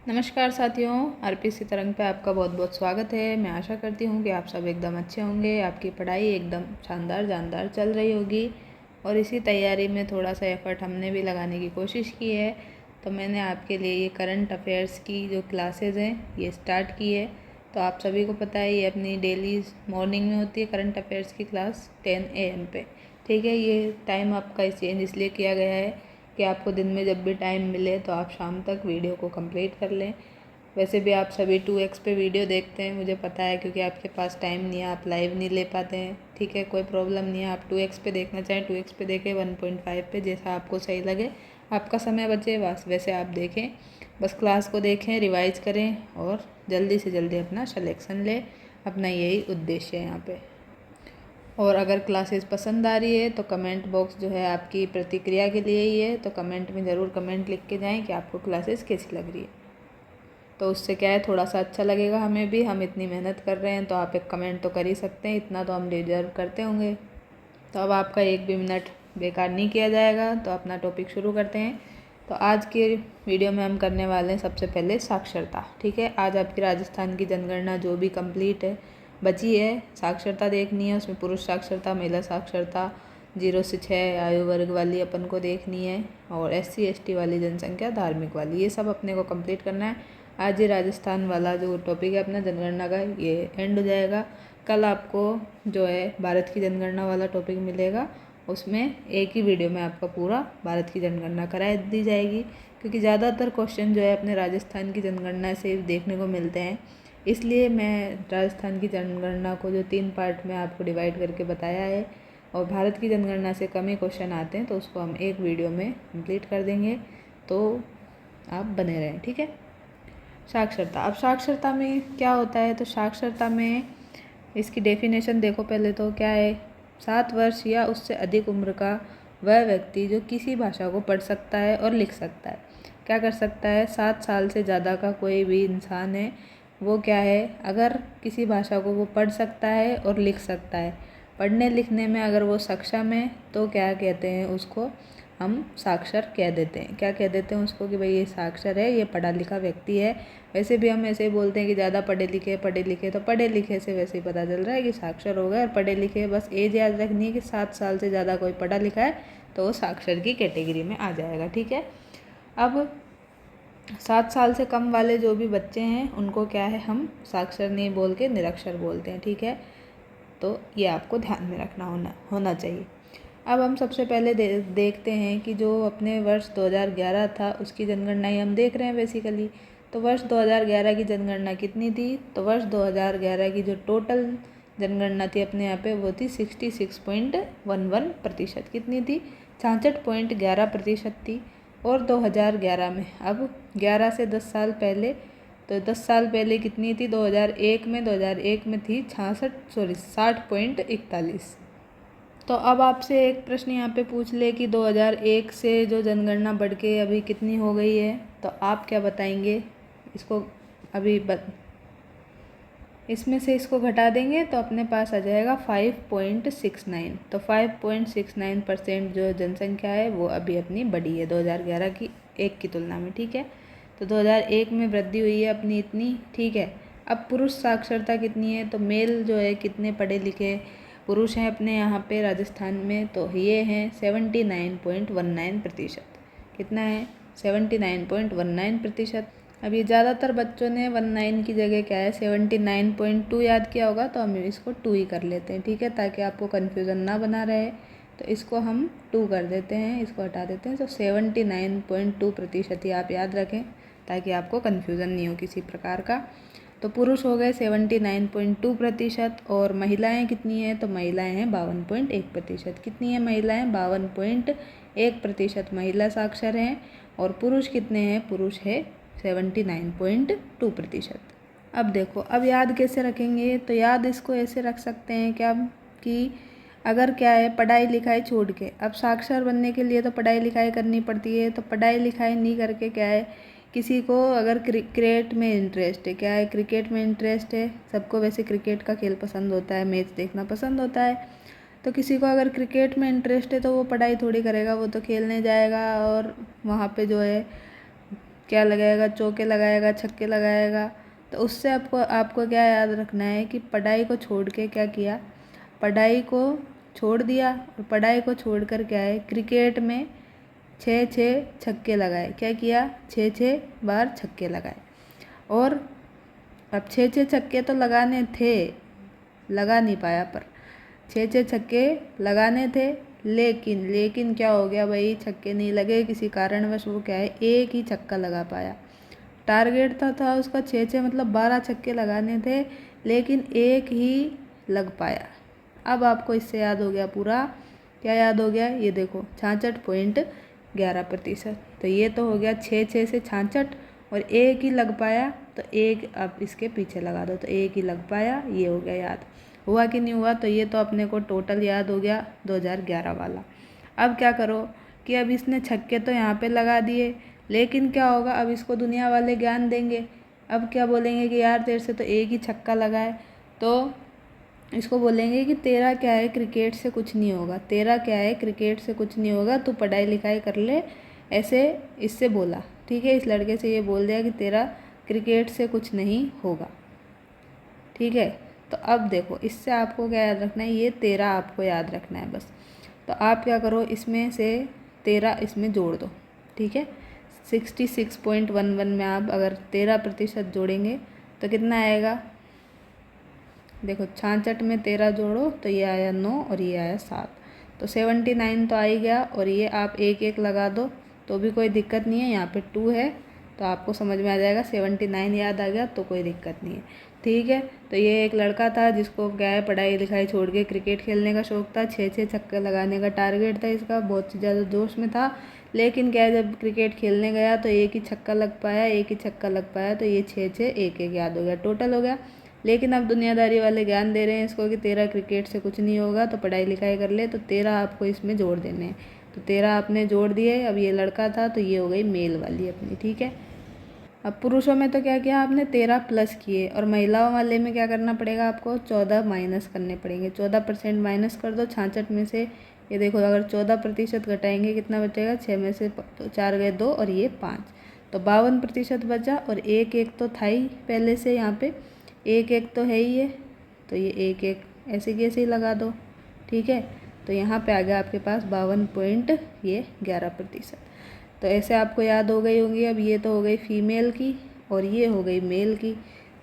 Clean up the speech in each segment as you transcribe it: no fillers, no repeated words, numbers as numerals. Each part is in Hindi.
नमस्कार साथियों, आरपीसी तरंग पे आपका बहुत बहुत स्वागत है। मैं आशा करती हूँ कि आप सब एकदम अच्छे होंगे, आपकी पढ़ाई एकदम शानदार जानदार चल रही होगी और इसी तैयारी में थोड़ा सा एफ़र्ट हमने भी लगाने की कोशिश की है। तो मैंने आपके लिए ये करंट अफेयर्स की जो क्लासेस हैं ये स्टार्ट की है। तो आप सभी को पता है ये अपनी डेली मॉर्निंग में होती है करंट अफेयर्स की क्लास 10 AM पे। ठीक है, ये टाइम आपका चेंज इसलिए किया गया है कि आपको दिन में जब भी टाइम मिले तो आप शाम तक वीडियो को कंप्लीट कर लें। वैसे भी आप सभी 2x पे वीडियो देखते हैं, मुझे पता है, क्योंकि आपके पास टाइम नहीं है, आप लाइव नहीं ले पाते हैं। ठीक है, कोई प्रॉब्लम नहीं है। आप 2x पे देखना चाहें 2x पे देखें, 1.5 पे, जैसा आपको सही लगे, आपका समय बचे बस वैसे आप देखें। बस क्लास को देखें, रिवाइज करें और जल्दी से जल्दी अपना सिलेक्शन लें। अपना यही उद्देश्य है यहाँ पे। और अगर क्लासेस पसंद आ रही है तो कमेंट बॉक्स जो है आपकी प्रतिक्रिया के लिए ही है। तो कमेंट में ज़रूर कमेंट लिख के जाएं कि आपको क्लासेस कैसी लग रही है। तो उससे क्या है, थोड़ा सा अच्छा लगेगा हमें भी। हम इतनी मेहनत कर रहे हैं तो आप एक कमेंट तो कर ही सकते हैं, इतना तो हम डिजर्व करते होंगे। तो अब आपका एक भी मिनट बेकार नहीं किया जाएगा। तो अपना टॉपिक शुरू करते हैं। तो आज के वीडियो में हम करने वाले हैं सबसे पहले साक्षरता। ठीक है, आज आपकी राजस्थान की जनगणना जो भी कंप्लीट है बची है, साक्षरता देखनी है। उसमें पुरुष साक्षरता, महिला साक्षरता, 0 से 6 आयु वर्ग वाली अपन को देखनी है, और SC ST वाली जनसंख्या, धार्मिक वाली, ये सब अपने को कंप्लीट करना है। आज ये राजस्थान वाला जो टॉपिक है अपना जनगणना का, ये एंड हो जाएगा। कल आपको जो है भारत की जनगणना वाला टॉपिक मिलेगा, उसमें एक ही वीडियो में आपका पूरा भारत की जनगणना करा दी जाएगी। क्योंकि ज़्यादातर क्वेश्चन जो है अपने राजस्थान की जनगणना से देखने को मिलते हैं, इसलिए मैं राजस्थान की जनगणना को जो 3 पार्ट में आपको डिवाइड करके बताया है, और भारत की जनगणना से कम ही क्वेश्चन आते हैं तो उसको हम एक वीडियो में कंप्लीट कर देंगे। तो आप बने रहें। ठीक है। साक्षरता, अब साक्षरता में क्या होता है, तो साक्षरता में इसकी डेफिनेशन देखो पहले तो क्या है। 7 वर्ष या उससे अधिक उम्र का वह व्यक्ति जो किसी भाषा को पढ़ सकता है और लिख सकता है। क्या कर सकता है, 7 साल से ज़्यादा का कोई भी इंसान है, वो क्या है, अगर किसी भाषा को वो पढ़ सकता है और लिख सकता है, पढ़ने लिखने में अगर वो सक्षम है, तो क्या कहते हैं उसको, हम साक्षर कह देते हैं। क्या कह देते हैं उसको कि भाई ये साक्षर है, ये पढ़ा लिखा व्यक्ति है। वैसे भी हम ऐसे ही बोलते हैं कि ज़्यादा पढ़े लिखे, तो पढ़े लिखे से वैसे ही पता चल रहा है कि साक्षर हो गए। और पढ़े लिखे, बस एज याद रखनी है कि 7 साल से ज़्यादा कोई पढ़ा लिखा है तो वो साक्षर की कैटेगरी में आ जाएगा। ठीक है। अब 7 साल से कम वाले जो भी बच्चे हैं उनको क्या है, हम साक्षर नहीं बोल के निरक्षर बोलते हैं। ठीक है, तो ये आपको ध्यान में रखना होना चाहिए। अब हम सबसे पहले देखते हैं कि जो अपने वर्ष 2011 था उसकी जनगणना ही हम देख रहे हैं बेसिकली। तो वर्ष 2011 की जनगणना कितनी थी, तो वर्ष 2011 की जो टोटल जनगणना थी अपने यहाँ पे, वो थी 66.11%। कितनी थी, 66.11% थी। और 2011 में, अब 11 से 10 साल पहले, तो 10 साल पहले कितनी थी, 2001 में थी 60.41। तो अब आपसे एक प्रश्न यहाँ पे पूछ ले कि 2001 से जो जनगणना बढ़ के अभी कितनी हो गई है, तो आप क्या बताएंगे इसको। अभी इसमें से इसको घटा देंगे तो अपने पास आ जाएगा 5.69। तो 5.69% जो जनसंख्या है वो अभी अपनी बढ़ी है 2011 की एक की तुलना में। ठीक है, तो 2001 में वृद्धि हुई है अपनी इतनी। ठीक है, अब पुरुष साक्षरता कितनी है, तो मेल जो है कितने पढ़े लिखे पुरुष हैं अपने यहाँ पे राजस्थान में, तो ये हैं 79.19%। कितना है, 79.19%। अब ये ज़्यादातर बच्चों ने 19 की जगह क्या है 79.2 याद किया होगा, तो हम इसको 2 ही कर लेते हैं। ठीक है, ताकि आपको कन्फ्यूज़न ना बना रहे, तो इसको हम 2 कर देते हैं, इसको हटा देते हैं। तो 79.2% ही आप याद रखें, ताकि आपको कन्फ्यूज़न नहीं हो किसी प्रकार का। तो पुरुष हो गए 79.2% और महिलाएं कितनी हैं, तो महिलाएं हैं 52.1%। कितनी है महिलाएं, 52.1% महिला साक्षर हैं। और पुरुष कितने हैं, पुरुष है 79.2%। अब देखो, अब याद कैसे रखेंगे, तो याद इसको ऐसे रख सकते हैं क्या कि अगर क्या है, पढ़ाई लिखाई छोड़ के, अब साक्षर बनने के लिए तो पढ़ाई लिखाई करनी पड़ती है, तो पढ़ाई लिखाई नहीं करके क्या है, किसी को अगर क्रिकेट में इंटरेस्ट है, क्या है, क्रिकेट में इंटरेस्ट है, सबको वैसे क्रिकेट का खेल पसंद होता है, मैच देखना पसंद होता है। तो किसी को अगर क्रिकेट में इंटरेस्ट है तो वो पढ़ाई थोड़ी करेगा, वो तो खेलने जाएगा और वहाँ पे जो है क्या लगाएगा, चौके लगाएगा, छक्के लगाएगा। तो उससे आपको क्या याद रखना है कि पढ़ाई को छोड़ के क्या किया, पढ़ाई को छोड़ दिया और पढ़ाई को छोड़कर क्या है, क्रिकेट में 6 छक्के लगाए। क्या किया, 6 बार छक्के लगाए। और अब 6 छक्के तो लगाने थे, लगा नहीं पाया, पर 6 छक्के लगाने थे, लेकिन क्या हो गया भाई, छक्के नहीं लगे किसी कारणवश। वो क्या है, एक ही छक्का लगा पाया। टारगेट था उसका 6 मतलब 12 छक्के लगाने थे, लेकिन एक ही लग पाया। अब आपको इससे याद हो गया पूरा, क्या याद हो गया, ये देखो 66.11%। तो ये तो हो गया 6 से 66 और एक ही लग पाया, तो एक आप इसके पीछे लगा दो, तो एक ही लग पाया, ये हो गया याद। हुआ कि नहीं हुआ, तो ये तो अपने को टोटल याद हो गया 2011 वाला। अब क्या करो कि अब इसने छक्के तो यहाँ पे लगा दिए, लेकिन क्या होगा, अब इसको दुनिया वाले ज्ञान देंगे। अब क्या बोलेंगे कि यार तेरे से तो एक ही छक्का लगा है, तो इसको बोलेंगे कि तेरा क्या है, क्रिकेट से कुछ नहीं होगा, तेरा क्या है, क्रिकेट से कुछ नहीं होगा, तू पढ़ाई लिखाई कर ले। ऐसे इससे बोला, ठीक है, इस लड़के से ये बोल दिया कि तेरा क्रिकेट से कुछ नहीं होगा, ठीक है। तो अब देखो, इससे आपको क्या याद रखना है, ये 13 आपको याद रखना है बस। तो आप क्या करो, इसमें से 13 इसमें जोड़ दो, ठीक है। 66.11 में आप अगर 13% जोड़ेंगे तो कितना आएगा, देखो 66 में 13 जोड़ो तो ये आया 9 और ये आया 7, तो 79 तो आ ही गया। और ये आप एक एक लगा दो तो भी कोई दिक्कत नहीं है, यहाँ पे 2 है तो आपको समझ में आ जाएगा, 79 याद आ गया तो कोई दिक्कत नहीं है, ठीक है। तो ये एक लड़का था जिसको क्या है, पढ़ाई लिखाई छोड़ के क्रिकेट खेलने का शौक़ था, 6 छक्के लगाने का टारगेट था इसका, बहुत ज़्यादा जोश में था। लेकिन क्या है, जब क्रिकेट खेलने गया तो एक ही छक्का लग पाया, एक ही छक्का लग पाया, तो ये 6 एक एक याद हो गया, टोटल हो गया। लेकिन अब दुनियादारी वाले ज्ञान दे रहे हैं इसको कि 13 क्रिकेट से कुछ नहीं होगा, तो पढ़ाई लिखाई कर ले, तो 13 आपको इसमें जोड़ देने हैं। तो 13 आपने जोड़ दिए। अब ये लड़का था तो ये हो गई मेल वाली अपनी, ठीक है। अब पुरुषों में तो क्या किया आपने, 13 प्लस किए, और महिलाओं वाले में क्या करना पड़ेगा आपको, 14 माइनस करने पड़ेंगे। 14% माइनस कर दो 66 में से। ये देखो, अगर 14% घटाएंगे कितना बचेगा, 6 में से 4 गए 2 और ये 5, तो 52% बचा। और एक एक तो था ही पहले से, यहाँ पे एक एक तो है ही है, तो ये एक एक ऐसे की ऐसे ही लगा दो, ठीक है। तो यहाँ पे आ गया आपके पास 52.11%। तो ऐसे आपको याद हो गई होंगी। अब ये तो हो गई फीमेल की और ये हो गई मेल की।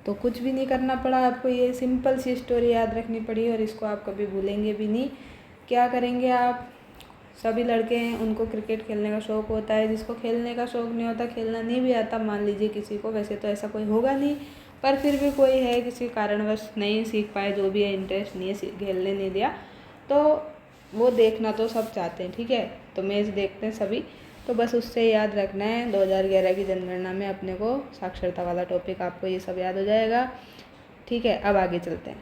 तो कुछ भी नहीं करना पड़ा आपको, ये सिंपल सी स्टोरी याद रखनी पड़ी और इसको आप कभी भूलेंगे भी नहीं। क्या करेंगे आप, सभी लड़के हैं उनको क्रिकेट खेलने का शौक़ होता है, जिसको खेलने का शौक़ नहीं होता, खेलना नहीं भी आता, मान लीजिए किसी को, वैसे तो ऐसा कोई होगा नहीं, पर फिर भी कोई है किसी कारणवश नहीं सीख पाए, जो भी है इंटरेस्ट नहीं है, खेलने नहीं दिया, तो वो देखना तो सब चाहते हैं, ठीक है। तो मैच देखते हैं सभी, तो बस उससे याद रखना है 2011 की जनगणना में अपने को साक्षरता वाला टॉपिक, आपको ये सब याद हो जाएगा, ठीक है। अब आगे चलते हैं।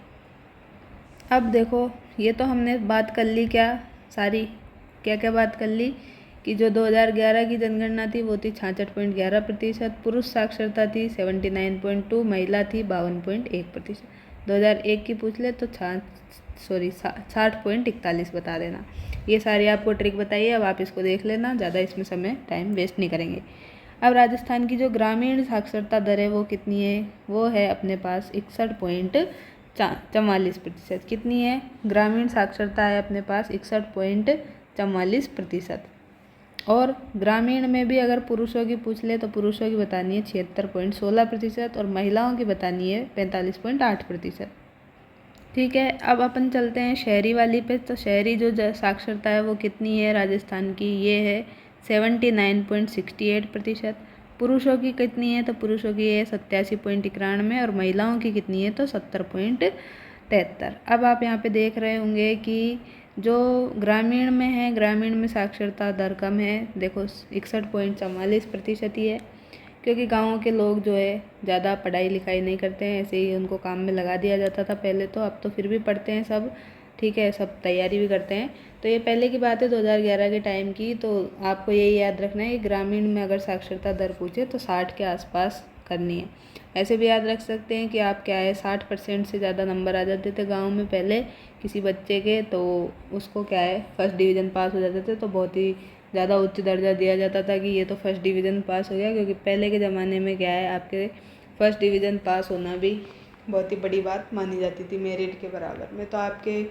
अब देखो, ये तो हमने बात कर ली, क्या सारी क्या क्या बात कर ली कि जो 2011 की जनगणना थी वो थी 66.11%, पुरुष साक्षरता थी 79.2, महिला थी 52.1%। 2001 की पूछ ले तो 60.41 बता देना। ये सारी आपको ट्रिक बताइए, अब आप इसको देख लेना, ज़्यादा इसमें समय टाइम वेस्ट नहीं करेंगे। अब राजस्थान की जो ग्रामीण साक्षरता दर है वो कितनी है, वो है अपने पास 61.44%। कितनी है, ग्रामीण साक्षरता है अपने पास 61.44%। और ग्रामीण में भी अगर पुरुषों की पूछ ले तो पुरुषों की बतानी है 76.16% और महिलाओं की बतानी है 45.8%, ठीक है। अब अपन चलते हैं शहरी वाली पे। तो शहरी जो साक्षरता है वो कितनी है राजस्थान की, ये है 79.68%। पुरुषों की कितनी है, तो पुरुषों की है 87.91 और महिलाओं की कितनी है, तो 70.73। अब आप यहाँ पे देख रहे होंगे कि जो ग्रामीण में है, ग्रामीण में साक्षरता दर कम है, देखो 61.44% ही है, क्योंकि गाँव के लोग जो है ज़्यादा पढ़ाई लिखाई नहीं करते हैं, ऐसे ही उनको काम में लगा दिया जाता था पहले तो, अब तो फिर भी पढ़ते हैं सब, ठीक है, सब तैयारी भी करते हैं। तो ये पहले की बात है 2011 के टाइम की। तो आपको यही याद रखना है कि ग्रामीण में अगर साक्षरता दर पूछे तो 60 के आसपास करनी है। ऐसे भी याद रख सकते हैं कि आप क्या है 60% से ज़्यादा नंबर आ जाते थे गाँव में पहले किसी बच्चे के, तो उसको क्या है फर्स्ट डिवीज़न पास हो जाते थे, तो बहुत ही ज़्यादा उच्च दर्जा दिया जाता था कि ये तो फर्स्ट डिवीज़न पास हो गया, क्योंकि पहले के ज़माने में क्या है, आपके फर्स्ट डिवीज़न पास होना भी बहुत ही बड़ी बात मानी जाती थी, मेरिट के बराबर में। तो आपके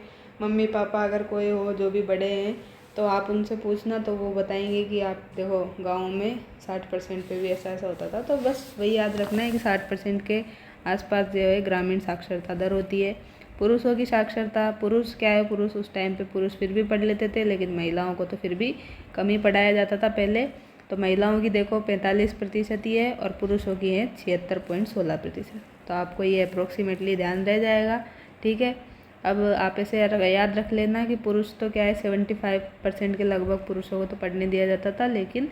मम्मी पापा अगर कोई हो जो भी बड़े हैं, तो आप उनसे पूछना तो वो बताएंगे कि आप देखो गांव में 60% पे भी ऐसा ऐसा होता था। तो बस वही याद रखना है कि 60% के आसपास जो है ग्रामीण साक्षरता दर होती है। पुरुषों की साक्षरता, पुरुष क्या है, पुरुष उस टाइम पे पुरुष फिर भी पढ़ लेते थे, लेकिन महिलाओं को तो फिर भी कम ही पढ़ाया जाता था पहले। तो महिलाओं की देखो 45% ही है और पुरुषों की है 76.16%। तो आपको ये अप्रोक्सीमेटली ध्यान रह जाएगा, ठीक है। अब आप ऐसे याद रख लेना कि पुरुष तो क्या है 75% के लगभग पुरुषों को तो पढ़ने दिया जाता था, लेकिन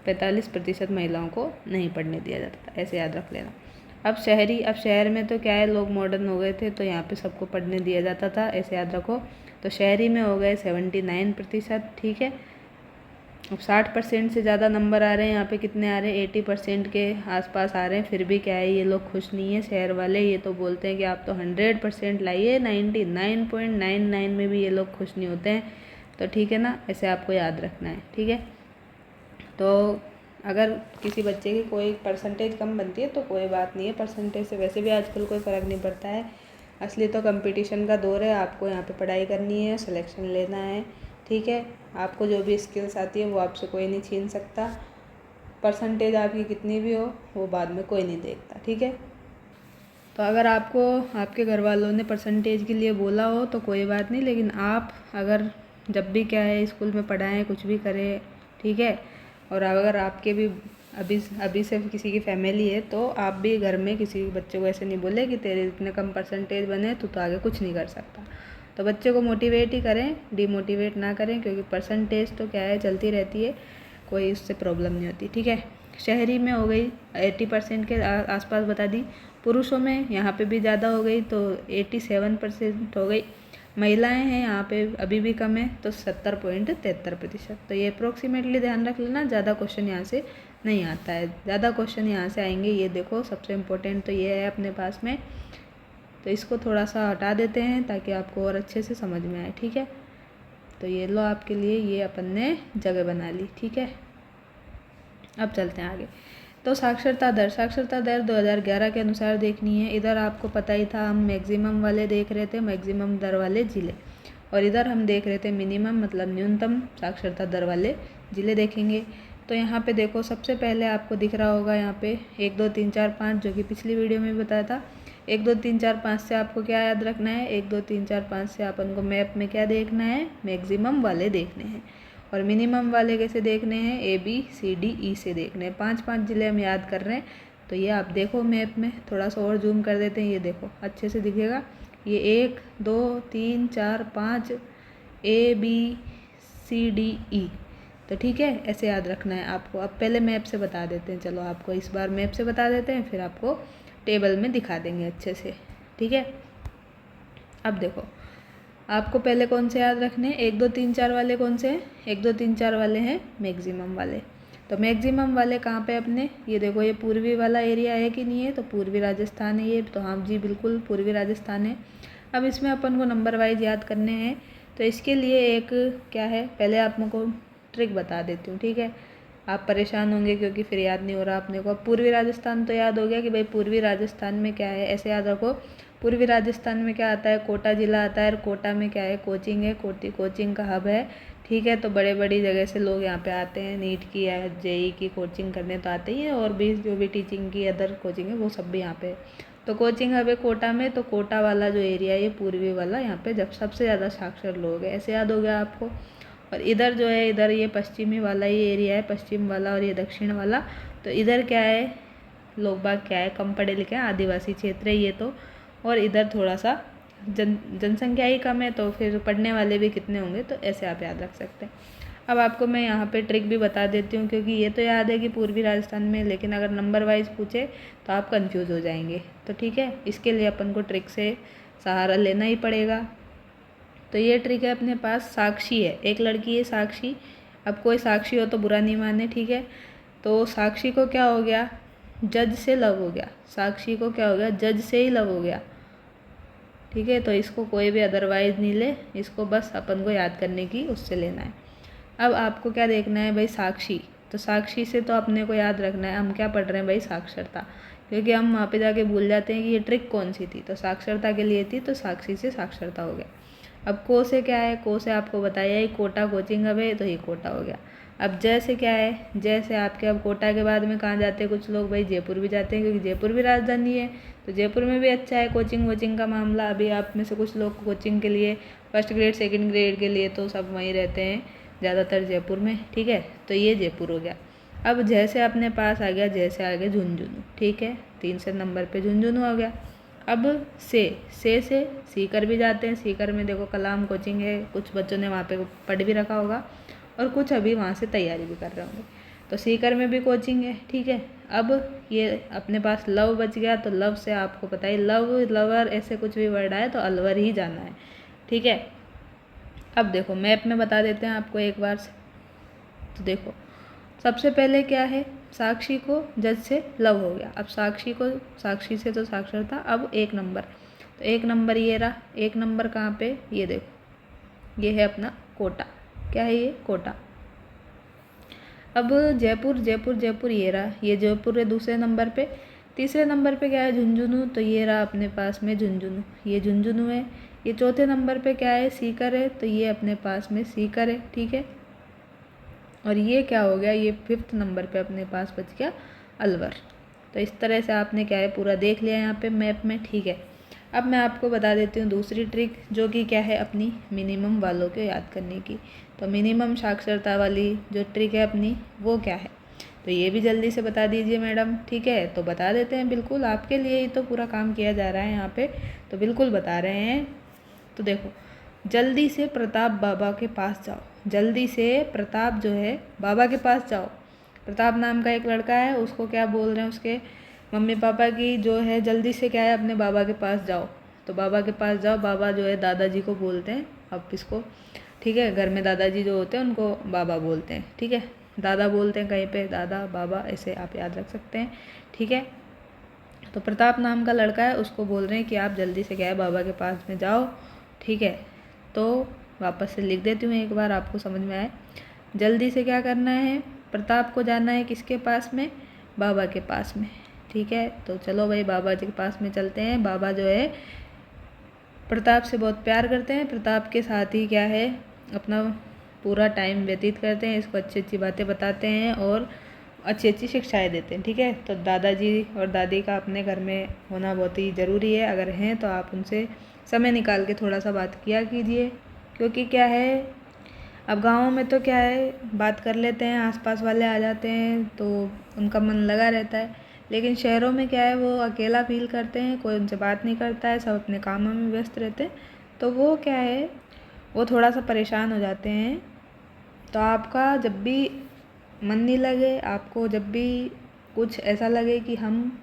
45% महिलाओं को नहीं पढ़ने दिया जाता था, ऐसे याद रख लेना। अब शहर में तो क्या है, लोग मॉडर्न हो गए थे, तो यहाँ पे सबको पढ़ने दिया जाता था, ऐसे याद रखो। तो शहरी में हो गए 79%, ठीक है। अब 60% से ज़्यादा नंबर आ रहे हैं यहाँ पे, कितने आ रहे हैं, 80% के आसपास आ रहे हैं। फिर भी क्या है, ये लोग खुश नहीं है शहर वाले, ये तो बोलते हैं कि आप तो 100% लाइए, 99.99 में भी ये लोग खुश नहीं होते हैं। तो ठीक है ना, ऐसे आपको याद रखना है, ठीक है। तो अगर किसी बच्चे की कोई परसेंटेज कम बनती है तो कोई बात नहीं है, परसेंटेज से वैसे भी आजकल कोई फ़र्क नहीं पड़ता है। असली तो कंपटीशन का दौर है, आपको यहाँ पे पढ़ाई करनी है, सिलेक्शन लेना है, ठीक है। आपको जो भी स्किल्स आती है वो आपसे कोई नहीं छीन सकता। परसेंटेज आपकी कितनी भी हो वो बाद में कोई नहीं देखता, ठीक है। तो अगर आपको आपके घर वालों ने परसेंटेज के लिए बोला हो तो कोई बात नहीं, लेकिन आप अगर जब भी क्या है स्कूल में पढ़ाएं, कुछ भी करें, ठीक है। और अगर आपके भी अभी से किसी की फैमिली है तो आप भी घर में किसी बच्चे को ऐसे नहीं बोले कि तेरे इतने कम परसेंटेज बने तो आगे कुछ नहीं कर सकता। तो बच्चे को मोटिवेट ही करें, डिमोटिवेट ना करें, क्योंकि परसेंटेज तो क्या है चलती रहती है, कोई उससे प्रॉब्लम नहीं होती, ठीक है। शहरी में हो गई 80% के आसपास बता दी। पुरुषों में यहाँ पे भी ज़्यादा हो गई तो 87% हो गई। महिलाएं हैं यहाँ पे अभी भी कम है तो 70.73%। तो ये अप्रोक्सीमेटली ध्यान रख लेना, ज़्यादा क्वेश्चन यहाँ से नहीं आता है। ज़्यादा क्वेश्चन यहाँ से आएंगे, ये देखो सबसे इम्पोर्टेंट तो ये है अपने पास में, तो इसको थोड़ा सा हटा देते हैं ताकि आपको और अच्छे से समझ में आए, ठीक है। तो ये लो आपके लिए ये अपन ने जगह बना ली, ठीक है। अब चलते हैं आगे। तो साक्षरता दर 2011 के अनुसार देखनी है। इधर आपको पता ही था, हम मैक्सिमम वाले देख रहे थे, मैक्सिमम दर वाले ज़िले, और इधर हम देख रहे थे मिनिमम मतलब न्यूनतम साक्षरता दर वाले ज़िले देखेंगे। तो यहाँ पे देखो सबसे पहले आपको दिख रहा होगा यहाँ पे 1 2 3 4 5, जो कि पिछली वीडियो में भी बताया था। 1 2 3 4 5 से आपको क्या याद रखना है, 1 2 3 4 5 से अपन को मैप में क्या देखना है, मैक्सिमम वाले देखने हैं। और मिनिमम वाले कैसे देखने हैं, ABCDE से देखने हैं। 5 ज़िले हम याद कर रहे हैं। तो ये आप देखो मैप में, थोड़ा सा और जूम कर देते हैं, ये देखो अच्छे से दिखेगा। ये 1 2 3 4 5 ABCDE। तो ठीक है, ऐसे याद रखना है आपको। अब पहले मैप से बता देते हैं, चलो आपको इस बार मैप से बता देते हैं, फिर आपको टेबल में दिखा देंगे अच्छे से, ठीक है। अब देखो आपको पहले कौन से याद रखने हैं, 1 2 3 4 वाले कौन से हैं, 1 2 3 4 वाले हैं मैक्सिमम वाले। तो मैक्सिमम वाले कहाँ पे अपने, ये देखो ये पूर्वी वाला एरिया है कि नहीं है, तो पूर्वी राजस्थान है ये, तो हाँ जी बिल्कुल पूर्वी राजस्थान है। अब इसमें अपन को नंबर वाइज याद करने हैं, तो इसके लिए एक क्या है, पहले आप को ट्रिक बता देती हूँ, ठीक है। आप परेशान होंगे क्योंकि फिर याद नहीं हो रहा अपने को। पूर्वी राजस्थान तो याद हो गया कि भाई पूर्वी राजस्थान में क्या है, ऐसे याद रखो। पूर्वी राजस्थान में क्या आता है, कोटा ज़िला आता है, और कोटा में क्या है, कोचिंग है, कोचिंग का हब है, ठीक है। तो बड़े बड़ी जगह से लोग यहाँ पे आते हैं, नीट की या JEE की कोचिंग करने तो आते ही हैं, और भी जो भी टीचिंग की अदर कोचिंग है वो सब भी यहाँ पे है। तो कोचिंग हब है कोटा में, तो कोटा वाला जो एरिया है ये पूर्वी वाला, यहाँ पे जब सबसे ज़्यादा साक्षर लोग हैं, ऐसे याद हो गया आपको। और इधर जो है, इधर ये पश्चिमी वाला ये एरिया है, पश्चिम वाला, और ये दक्षिण वाला। तो इधर क्या है, लोग बाग क्या है, कम पढ़े लिखे हैं, आदिवासी क्षेत्र है ये तो। और इधर थोड़ा सा जनसंख्या ही कम है, तो फिर पढ़ने वाले भी कितने होंगे, तो ऐसे आप याद रख सकते हैं। अब आपको मैं यहाँ पे ट्रिक भी बता देती हूँ, क्योंकि ये तो याद है कि पूर्वी राजस्थान में, लेकिन अगर नंबर वाइज पूछे तो आप कंफ्यूज हो जाएंगे। तो ठीक है, इसके लिए अपन को ट्रिक से सहारा लेना ही पड़ेगा। तो ये ट्रिक है अपने पास, साक्षी है, एक लड़की है साक्षी। अब कोई साक्षी हो तो बुरा नहीं माने, ठीक है। तो साक्षी को क्या हो गया, जज से लव हो गया, साक्षी को क्या हो गया, जज से ही लव हो गया, ठीक है। तो इसको कोई भी अदरवाइज नहीं ले, इसको बस अपन को याद करने की उससे लेना है। अब आपको क्या देखना है भाई, साक्षी। तो साक्षी से तो अपने को याद रखना है, हम क्या पढ़ रहे हैं भाई, साक्षरता, क्योंकि हम वहाँ पे जाके भूल जाते हैं कि ये ट्रिक कौन सी थी। तो साक्षरता के लिए थी, तो साक्षी से साक्षरता हो गया। अब को से क्या है, को से आपको बताया ही कोटा कोचिंग अब है, तो ये कोटा हो गया। अब जय से क्या है, जय से आपके अब कोटा के बाद में कहाँ जाते हैं कुछ लोग भाई, जयपुर भी जाते हैं, क्योंकि जयपुर भी राजधानी है। तो जयपुर में भी अच्छा है कोचिंग वोचिंग का मामला। अभी आप में से कुछ लोग कोचिंग के लिए फर्स्ट ग्रेड सेकंड ग्रेड के लिए तो सब वहीं रहते हैं ज़्यादातर जयपुर में, ठीक है। तो ये जयपुर हो गया। अब जैसे अपने पास आ गया, जैसे आ गया झुंझुनू, ठीक है, 3 नंबर पे झुंझुनू आ गया। अब से सीकर भी जाते हैं। सीकर में देखो कलाम कोचिंग है, कुछ बच्चों ने वहाँ पे पढ़ भी रखा होगा और कुछ अभी वहाँ से तैयारी भी कर रहे होंगे। तो सीकर में भी कोचिंग है, ठीक है। अब ये अपने पास लव बच गया, तो लव से आपको पता ही, लव लवर ऐसे कुछ भी वर्ड आए तो अलवर ही जाना है, ठीक है। अब देखो मैप में बता देते हैं आपको एक बार से। तो देखो सबसे पहले क्या है, साक्षी को जज से लव हो गया। अब साक्षी को, साक्षी से तो साक्षरता। अब 1 नंबर, तो 1 नंबर ये रहा। 1 नंबर कहाँ पे, ये देखो, ये है अपना कोटा। क्या है ये, कोटा। अब जयपुर जयपुर जयपुर ये रहा, ये जयपुर है 2 नंबर पे। 3 नंबर पे क्या है, झुंझुनू, तो ये रहा अपने पास में झुंझुनू, ये झुंझुनू है। ये 4 नंबर पे क्या है, सीकर है, तो ये अपने पास में सीकर है, ठीक है। और ये क्या हो गया, ये 5 नंबर पे अपने पास बच गया अलवर। तो इस तरह से आपने क्या है पूरा देख लिया यहाँ पे मैप में, ठीक है। अब मैं आपको बता देती हूँ दूसरी ट्रिक, जो कि क्या है अपनी मिनिमम वालों को याद करने की। तो मिनिमम साक्षरता वाली जो ट्रिक है अपनी, वो क्या है, तो ये भी जल्दी से बता दीजिए मैडम, ठीक है। तो बता देते हैं, बिल्कुल आपके लिए ही तो पूरा काम किया जा रहा है यहाँ पे, तो बिल्कुल बता रहे हैं। तो देखो, जल्दी से प्रताप बाबा के पास जाओ, जल्दी से प्रताप जो है बाबा के पास जाओ। प्रताप नाम का एक लड़का है, उसको क्या बोल रहे हैं, उसके मम्मी पापा की जो है, जल्दी से क्या है अपने बाबा के पास जाओ। तो बाबा के पास जाओ, बाबा जो है दादाजी को बोलते हैं अब इसको, ठीक है। घर में दादाजी जो होते हैं उनको बाबा बोलते हैं, ठीक है। दादा बोलते हैं कहीं पे, दादा बाबा ऐसे आप याद रख सकते हैं, ठीक है। तो प्रताप नाम का लड़का है, उसको बोल रहे हैं कि आप जल्दी से क्या है बाबा के पास में जाओ, ठीक है। तो वापस से लिख देती हूँ एक बार, आपको समझ में आए। जल्दी से क्या करना है, प्रताप को जाना है किसके पास में, बाबा के पास में, ठीक है। तो चलो भाई बाबा जी के पास में चलते हैं। बाबा जो है प्रताप से बहुत प्यार करते हैं, प्रताप के साथ ही क्या है अपना पूरा टाइम व्यतीत करते हैं, इसको अच्छी अच्छी बातें बताते हैं और अच्छी अच्छी शिक्षाएं देते हैं, ठीक है। तो दादाजी और दादी का अपने घर में होना बहुत ही ज़रूरी है। अगर हैं तो आप उनसे समय निकाल के थोड़ा सा बात किया कीजिए, क्योंकि क्या है अब गाँव में तो क्या है बात कर लेते हैं, आसपास वाले आ जाते हैं तो उनका मन लगा रहता है। लेकिन शहरों में क्या है, वो अकेला फील करते हैं, कोई उनसे बात नहीं करता है, सब अपने कामों में व्यस्त रहते हैं, तो वो क्या है वो थोड़ा सा परेशान हो जाते हैं। तो आपका जब भी मन नहीं लगे, आपको जब भी कुछ ऐसा लगे कि हम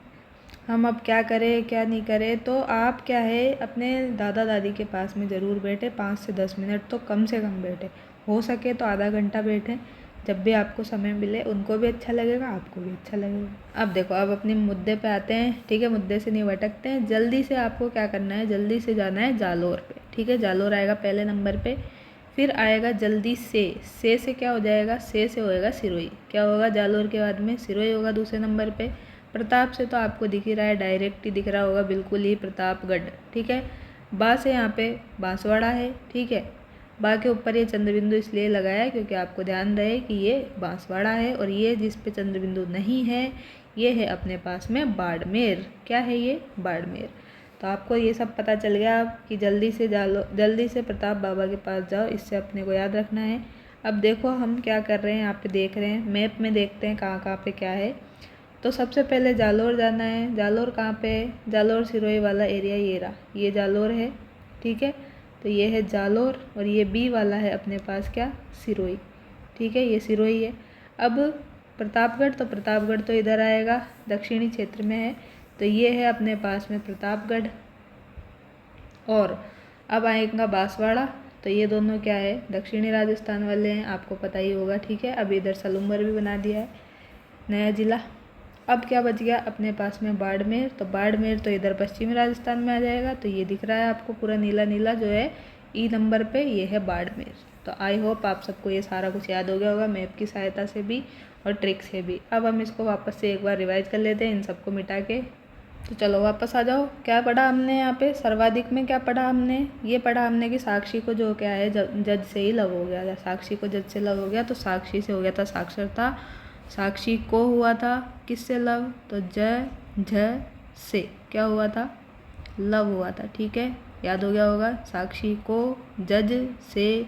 अब क्या करें क्या नहीं करें, तो आप क्या है अपने दादा दादी के पास में ज़रूर बैठे, 5 से 10 मिनट तो कम से कम बैठे, हो सके तो आधा घंटा बैठें। जब भी आपको समय मिले, उनको भी अच्छा लगेगा, आपको भी अच्छा लगेगा। अब देखो, अब अपने मुद्दे पे आते हैं, ठीक है। मुद्दे से नहीं भटकते हैं, जल्दी से आपको क्या करना है, जल्दी से जाना है जालोर पे, ठीक है। जालोर आएगा पहले नंबर पे, फिर आएगा जल्दी से क्या हो जाएगा, से होएगा सिरोही। क्या होगा जालोर के बाद में, सिरोही होगा 2 नंबर पे। प्रताप से तो आपको दिख ही रहा है, डायरेक्ट ही दिख रहा होगा बिल्कुल ही, प्रतापगढ़, ठीक है। बा से यहाँ पे बांसवाड़ा है, ठीक है। बा के ऊपर ये चंद्रबिंदु इसलिए लगाया है क्योंकि आपको ध्यान रहे कि ये बांसवाड़ा है, और ये जिस पे चंद्रबिंदु नहीं है ये है अपने पास में बाड़मेर। क्या है ये, बाड़मेर। तो आपको ये सब पता चल गया अब कि जल्दी से जल्दी से प्रताप बाबा के पास जाओ, इससे अपने को याद रखना है। अब देखो हम क्या कर रहे हैं, यहाँ पे देख रहे हैं मैप में, देखते हैं कहाँ कहाँ पे क्या है। तो सबसे पहले जालोर जाना है। जालोर कहाँ पे है, जालोर सिरोही वाला एरिया ये रहा, ये जालोर है, ठीक है। तो ये है जालोर, और ये बी वाला है अपने पास क्या, सिरोही, ठीक है। ये सिरोही है। अब प्रतापगढ़, तो प्रतापगढ़ तो इधर आएगा, दक्षिणी क्षेत्र में है, तो ये है अपने पास में प्रतापगढ़। और अब आएगा बांसवाड़ा, तो ये दोनों क्या है दक्षिणी राजस्थान वाले हैं, आपको पता ही होगा, ठीक है। अब इधर सलूम्बर भी बना दिया है नया ज़िला। अब क्या बच गया अपने पास में, बाड़मेर। तो बाड़मेर तो इधर पश्चिमी राजस्थान में आ जाएगा, तो ये दिख रहा है आपको पूरा नीला नीला जो है ई नंबर पे, ये है बाड़मेर। तो आई होप आप सबको ये सारा कुछ याद हो गया होगा मैप की सहायता से भी और ट्रिक से भी। अब हम इसको वापस से एक बार रिवाइज कर लेते हैं इन सबको मिटा के। तो चलो वापस आ जाओ। क्या पढ़ा हमने यहाँ पे सर्वाधिक में? क्या पढ़ा हमने? ये पढ़ा हमने कि साक्षी को जो क्या है जज से ही लव हो गया। साक्षी को जज से लव हो गया तो साक्षी से हो गया था साक्षरता। साक्षी को हुआ था किससे लव? तो झ से क्या हुआ था? लव हुआ था। ठीक है, याद हो गया होगा। साक्षी को जज से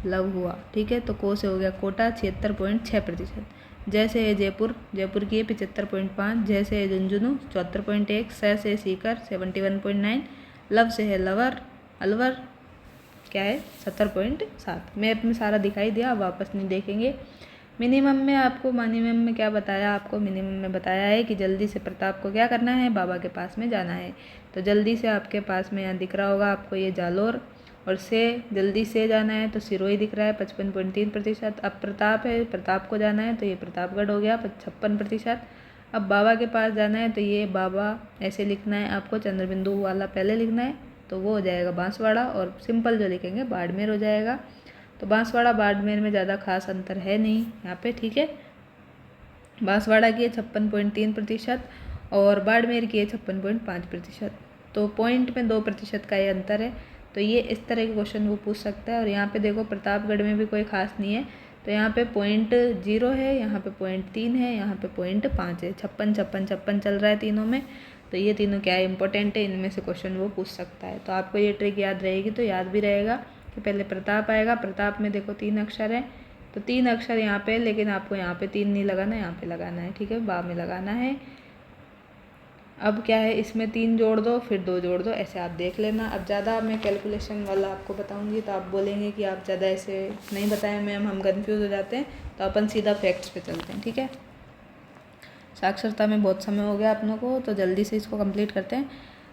लव हुआ। ठीक है, तो को से हो गया कोटा 76.6%। जैसे है जयपुर, जयपुर की है 75.5। जैसे है झुंझुनू 74.1। से सीकर 71.9। लव से है लवर, अलवर क्या है 70.7। मैप में सारा दिखाई दिया, अब वापस नहीं देखेंगे। मिनिमम में आपको मिनिमम में क्या बताया? आपको मिनिमम में बताया है कि जल्दी से प्रताप को क्या करना है? बाबा के पास में जाना है। तो जल्दी से आपके पास में यहाँ दिख रहा होगा आपको ये जालोर, और से जल्दी से जाना है तो सिरोही दिख रहा है 55.3%। अब प्रताप है, प्रताप को जाना है तो ये प्रतापगढ़ हो गया 56%। अब बाबा के पास जाना है तो ये बाबा ऐसे लिखना है आपको, चंद्रबिंदु वाला पहले लिखना है तो वो हो जाएगा बांसवाड़ा, और सिंपल जो लिखेंगे बाड़मेर हो जाएगा। तो बांसवाड़ा बाड़मेर में ज़्यादा खास अंतर है नहीं यहाँ पे। ठीक है, बांसवाड़ा की है 56.3% और बाड़मेर की है 56.5%। तो पॉइंट में 2% का ये अंतर है। तो ये इस तरह के क्वेश्चन वो पूछ सकता है। और यहाँ पे देखो प्रतापगढ़ में भी कोई खास नहीं है, तो यहाँ पे 0.0 है, यहाँ पे 0.3 है, यहाँ पे 0.5 है। 56 चल रहा है तीनों में। तो ये तीनों क्या है? इंपॉर्टेंट है, इनमें से क्वेश्चन वो पूछ सकता है। तो आपको ये ट्रिक याद रहेगी तो याद भी रहेगा कि पहले प्रताप आएगा। प्रताप में देखो 3 अक्षर है, तो 3 अक्षर यहाँ पे, लेकिन आपको यहाँ पे 3 नहीं लगाना, यहाँ पे लगाना है। ठीक है, बा में लगाना है। अब क्या है, इसमें 3 जोड़ दो फिर 2 जोड़ दो, ऐसे आप देख लेना। अब ज़्यादा मैं कैलकुलेशन वाला आपको बताऊंगी तो आप बोलेंगे कि आप ज़्यादा ऐसे नहीं बताएं मैम, हम कंफ्यूज हो जाते हैं। तो अपन सीधा फैक्ट्स पे चलते हैं। ठीक है, साक्षरता में बहुत समय हो गया अपनों को, तो जल्दी से इसको कंप्लीट करते हैं।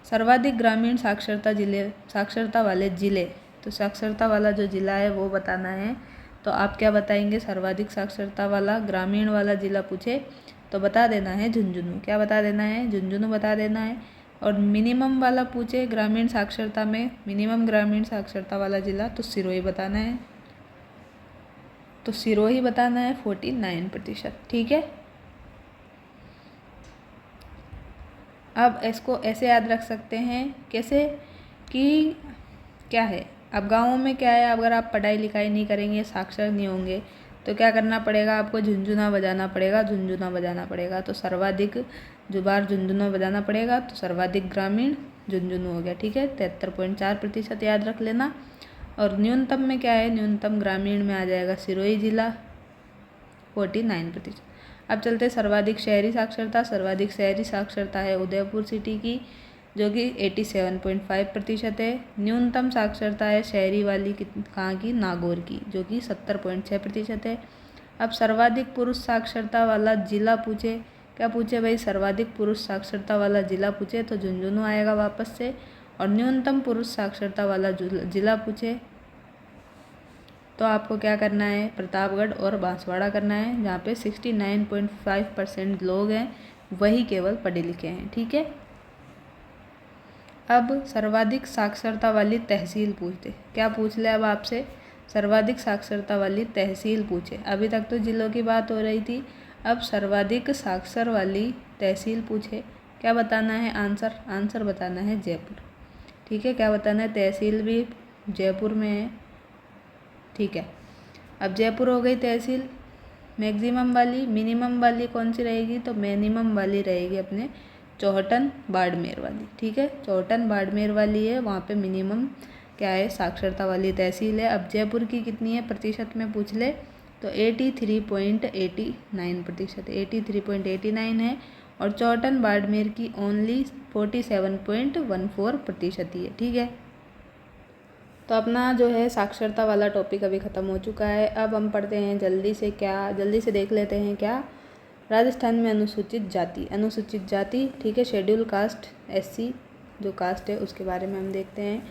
सर्वाधिक ग्रामीण साक्षरता वाले जिले, तो साक्षरता वाला जो जिला है वो बताना है। तो आप क्या बताएंगे? सर्वाधिक साक्षरता वाला ग्रामीण वाला जिला पूछे तो बता देना है झुंझुनू। क्या बता देना है? झुंझुनू बता देना है। और मिनिमम वाला पूछे ग्रामीण साक्षरता में, मिनिमम ग्रामीण साक्षरता वाला जिला, तो सिरोही बताना है। तो सिरोही बताना है 49%। ठीक है, अब इसको ऐसे याद रख सकते हैं कैसे कि क्या है, अब गाँवों में क्या है, अगर आप पढ़ाई लिखाई नहीं करेंगे, साक्षर नहीं होंगे, तो क्या करना पड़ेगा आपको? झुंझुना बजाना पड़ेगा, झुंझुना बजाना पड़ेगा। तो सर्वाधिक जुबार झुंझुना बजाना पड़ेगा, तो सर्वाधिक ग्रामीण झुंझुनू हो गया। ठीक है, 73.4% याद रख लेना। और न्यूनतम में क्या है? न्यूनतम ग्रामीण में आ जाएगा सिरोही जिला 49%। अब चलते सर्वाधिक शहरी साक्षरता। सर्वाधिक शहरी साक्षरता है उदयपुर सिटी की, जो कि 87.5% है। न्यूनतम साक्षरता है शहरी वाली कहाँ की? नागौर की, जो कि 70.6% है। अब सर्वाधिक पुरुष साक्षरता वाला जिला पूछे, क्या पूछे भाई? सर्वाधिक पुरुष साक्षरता वाला जिला पूछे तो झुंझुनू आएगा वापस से। और न्यूनतम पुरुष साक्षरता वाला जिला पूछे तो आपको क्या करना है? प्रतापगढ़ और बांसवाड़ा करना है, जहाँ पे 69.5% लोग हैं वही केवल पढ़े लिखे हैं। ठीक है, अब सर्वाधिक साक्षरता वाली तहसील पूछते। क्या पूछ ले अब आपसे? सर्वाधिक साक्षरता वाली तहसील पूछे। अभी तक तो जिलों की बात हो रही थी, अब सर्वाधिक साक्षर वाली तहसील पूछे। क्या बताना है? आंसर बताना है जयपुर। ठीक है, क्या बताना है? तहसील भी जयपुर में है। ठीक है, अब जयपुर हो गई तहसील मैक्सिमम वाली। मिनिमम वाली कौन सी रहेगी? तो मिनिमम वाली रहेगी अपने चौहटन बाड़मेर वाली। ठीक है, चौहटन बाड़मेर वाली है, वहाँ पे मिनिमम क्या है? साक्षरता वाली तहसील है। अब जयपुर की कितनी है प्रतिशत में पूछ ले तो 83.89%, 83.89 है। और चौहटन बाड़मेर की ओनली 47.14% ही है। ठीक है, तो अपना जो है साक्षरता वाला टॉपिक अभी ख़त्म हो चुका है। अब हम पढ़ते हैं जल्दी से देख लेते हैं क्या? राजस्थान में अनुसूचित जाति। ठीक है, शेड्यूल कास्ट SC जो कास्ट है उसके बारे में हम देखते हैं।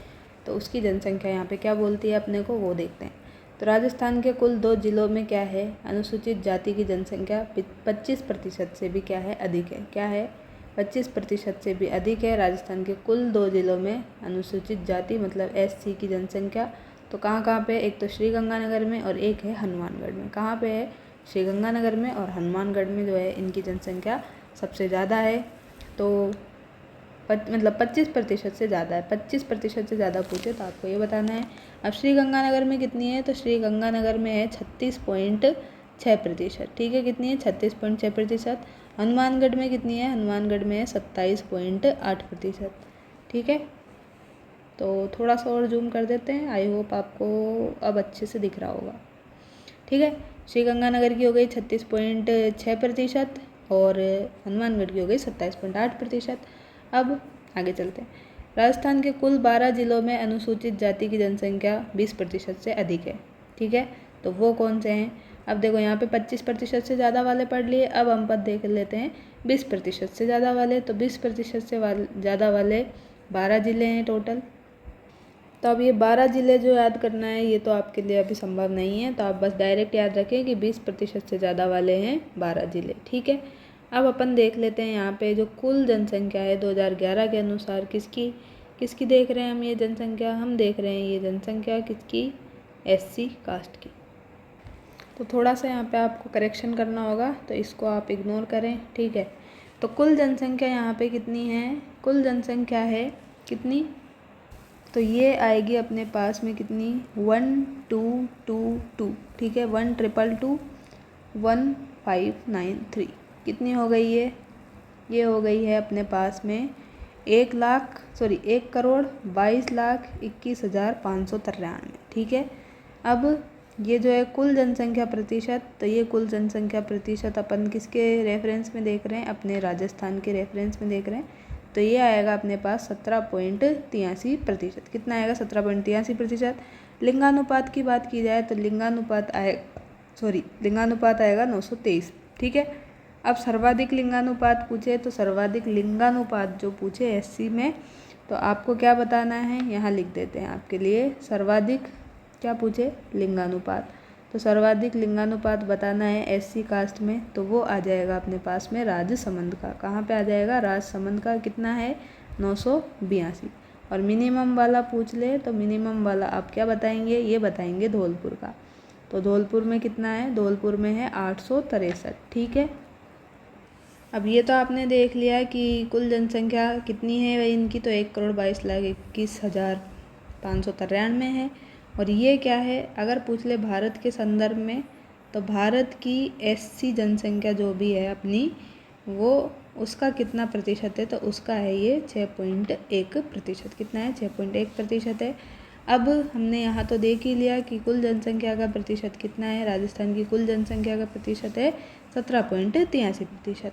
तो उसकी जनसंख्या यहाँ पे क्या बोलती है अपने को, वो देखते हैं। तो राजस्थान के कुल 2 जिलों में क्या है? अनुसूचित जाति की जनसंख्या 25% से भी क्या है? अधिक है। क्या है? 25% से भी अधिक है। राजस्थान के कुल 2 जिलों में अनुसूचित जाति मतलब SC की जनसंख्या तो कहाँ कहाँ पे, एक तो श्रीगंगानगर में और एक है हनुमानगढ़ में। कहाँ पे है, श्रीगंगानगर में और हनुमानगढ़ में जो है इनकी जनसंख्या सबसे ज़्यादा है। तो मतलब 25% से ज़्यादा है, 25% से ज़्यादा पूछे तो आपको ये बताना है। अब श्रीगंगानगर में कितनी है, तो श्रीगंगानगर में है 36.6%। ठीक है, कितनी है, 36.6%। हनुमानगढ़ में कितनी है, हनुमानगढ़ में है 27.8%। ठीक है, तो थोड़ा सा और जूम कर देते हैं, आई होप आपको अब अच्छे से दिख रहा होगा। ठीक है, श्रीगंगानगर की हो गई 36.6% और हनुमानगढ़ की हो गई 27.8%। अब आगे चलते हैं। राजस्थान के कुल 12 जिलों में अनुसूचित जाति की जनसंख्या 20% से अधिक है। ठीक है, तो वो कौन से हैं। अब देखो यहाँ पे 25% से ज़्यादा वाले पढ़ लिए। अब हम पद देख लेते हैं 20% से ज़्यादा वाले। तो 20% से ज़्यादा वाले 12 ज़िले हैं टोटल। तो अब ये 12 ज़िले जो याद करना है ये तो आपके लिए अभी संभव नहीं है, तो आप बस डायरेक्ट याद रखें कि 20% से ज़्यादा वाले हैं 12 ज़िले। ठीक है, अब अपन देख लेते हैं यहाँ पे जो कुल जनसंख्या है 2011 के अनुसार किसकी देख रहे हैं हम। ये जनसंख्या हम देख रहे हैं, ये जनसंख्या किसकी, SC कास्ट की। तो थोड़ा सा यहाँ पे आपको करेक्शन करना होगा, तो इसको आप इग्नोर करें। ठीक है, तो कुल जनसंख्या यहाँ पे कितनी है, कुल जनसंख्या है कितनी, तो ये आएगी अपने पास में कितनी, 1222। ठीक है, 1221593 कितनी हो गई है, ये हो गई है अपने पास में 1,22,21,593। ठीक है, अब ये जो है कुल जनसंख्या प्रतिशत, तो ये कुल जनसंख्या प्रतिशत अपन किसके रेफरेंस में देख रहे हैं, अपने राजस्थान के रेफरेंस में देख रहे हैं। तो ये आएगा अपने पास 17.83%। कितना आएगा, 17.83%। लिंगानुपात की बात की जाए तो लिंगानुपात आएगा 923। ठीक है, अब सर्वाधिक लिंगानुपात पूछे तो सर्वाधिक लिंगानुपात जो पूछे SC में, तो आपको क्या बताना है, यहाँ लिख देते हैं आपके लिए। सर्वाधिक क्या पूछे, लिंगानुपात, तो सर्वाधिक लिंगानुपात बताना है SC कास्ट में, तो वो आ जाएगा अपने पास में राजसमंद का। कहाँ पे आ जाएगा, राजसमंद का। कितना है, 982। और मिनिमम वाला पूछ ले तो मिनिमम वाला आप क्या बताएंगे, ये बताएंगे धौलपुर का। तो धौलपुर में कितना है, धौलपुर में है 863। ठीक है, अब ये तो आपने देख लिया कि कुल जनसंख्या कितनी है वही इनकी, तो 1,22,21,593 है। और ये क्या है, अगर पूछ ले भारत के संदर्भ में, तो भारत की SC जनसंख्या जो भी है अपनी, वो उसका कितना प्रतिशत है, तो उसका है ये 6.1%। कितना है, 6.1% है। अब हमने यहाँ तो देख ही लिया कि कुल जनसंख्या का प्रतिशत कितना है, राजस्थान की कुल जनसंख्या का प्रतिशत है 17.83%।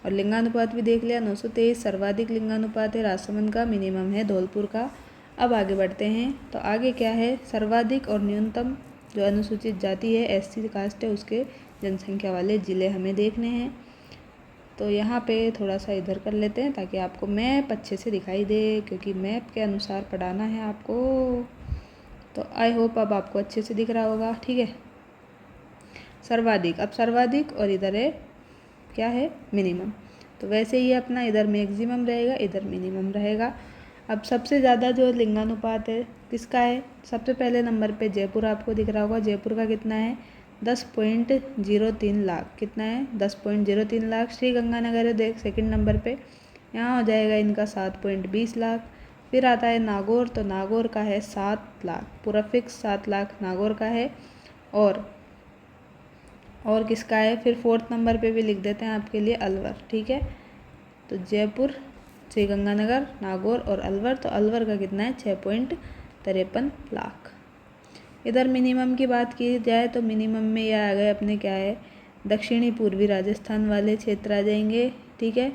और लिंगानुपात भी देख लिया, 923 सर्वाधिक लिंगानुपात है राजसमंद का, मिनिमम है धौलपुर का। अब आगे बढ़ते हैं, तो आगे क्या है, सर्वाधिक और न्यूनतम जो अनुसूचित जाति है SC कास्ट है उसके जनसंख्या वाले ज़िले हमें देखने हैं। तो यहाँ पे थोड़ा सा इधर कर लेते हैं ताकि आपको मैप अच्छे से दिखाई दे, क्योंकि मैप के अनुसार पढ़ाना है आपको। तो आई होप अब आपको अच्छे से दिख रहा होगा। ठीक है, सर्वाधिक, अब सर्वाधिक और इधर है क्या है, मिनिमम। तो वैसे ही अपना इधर मैक्सिमम रहेगा, इधर मिनिमम रहेगा। अब सबसे ज़्यादा जो लिंगानुपात है किसका है, सबसे पहले नंबर पे जयपुर आपको दिख रहा होगा। जयपुर का कितना है, 10.03 लाख। कितना है, 10.03 लाख। श्रीगंगानगर है देख सेकंड नंबर पे, यहाँ हो जाएगा इनका 7.20 लाख। फिर आता है नागौर, तो नागौर का है 7 लाख, पूरा फिक्स 7 लाख नागौर का है। और किसका है, फिर 4th नंबर पे भी लिख देते हैं आपके लिए, अलवर। ठीक है, तो जयपुर, श्रीगंगानगर, नागौर और अलवर। तो अलवर का कितना है, 6.53 लाख। इधर मिनिमम की बात की जाए तो मिनिमम में ये आ गए अपने क्या है, दक्षिणी पूर्वी राजस्थान वाले क्षेत्र आ जाएंगे। ठीक है,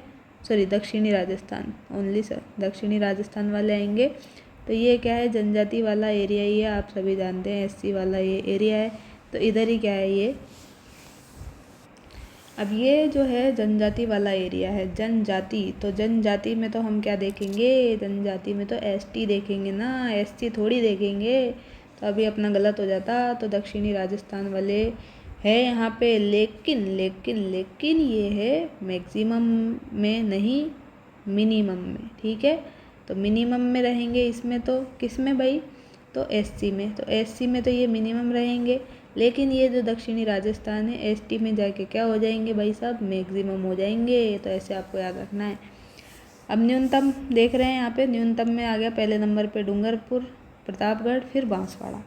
सॉरी दक्षिणी राजस्थान ओनली सर, दक्षिणी राजस्थान वाले आएंगे। तो ये क्या है, जनजाति वाला एरिया ही है, आप सभी जानते हैं SC वाला ये एरिया है। तो इधर ही क्या है ये, अब ये जो है जनजाति वाला एरिया है। जनजाति, तो जनजाति में तो हम क्या देखेंगे, जनजाति में तो ST देखेंगे ना, SC थोड़ी देखेंगे। तो अभी अपना गलत हो जाता, तो दक्षिणी राजस्थान वाले है यहाँ पे। लेकिन लेकिन लेकिन ये है मैक्सिमम में नहीं, मिनिमम में। ठीक है, तो मिनिमम में रहेंगे इसमें, तो किस में भाई, तो एससी में, तो एससी में तो ये मिनिमम रहेंगे, लेकिन ये जो दक्षिणी राजस्थान है एसटी में जाके क्या हो जाएंगे भाई साहब, मैक्सिमम हो जाएंगे। तो ऐसे आपको याद रखना है। अब न्यूनतम देख रहे हैं यहाँ पे, न्यूनतम में आ गया पहले नंबर पे डूंगरपुर, प्रतापगढ़, फिर बांसवाड़ा।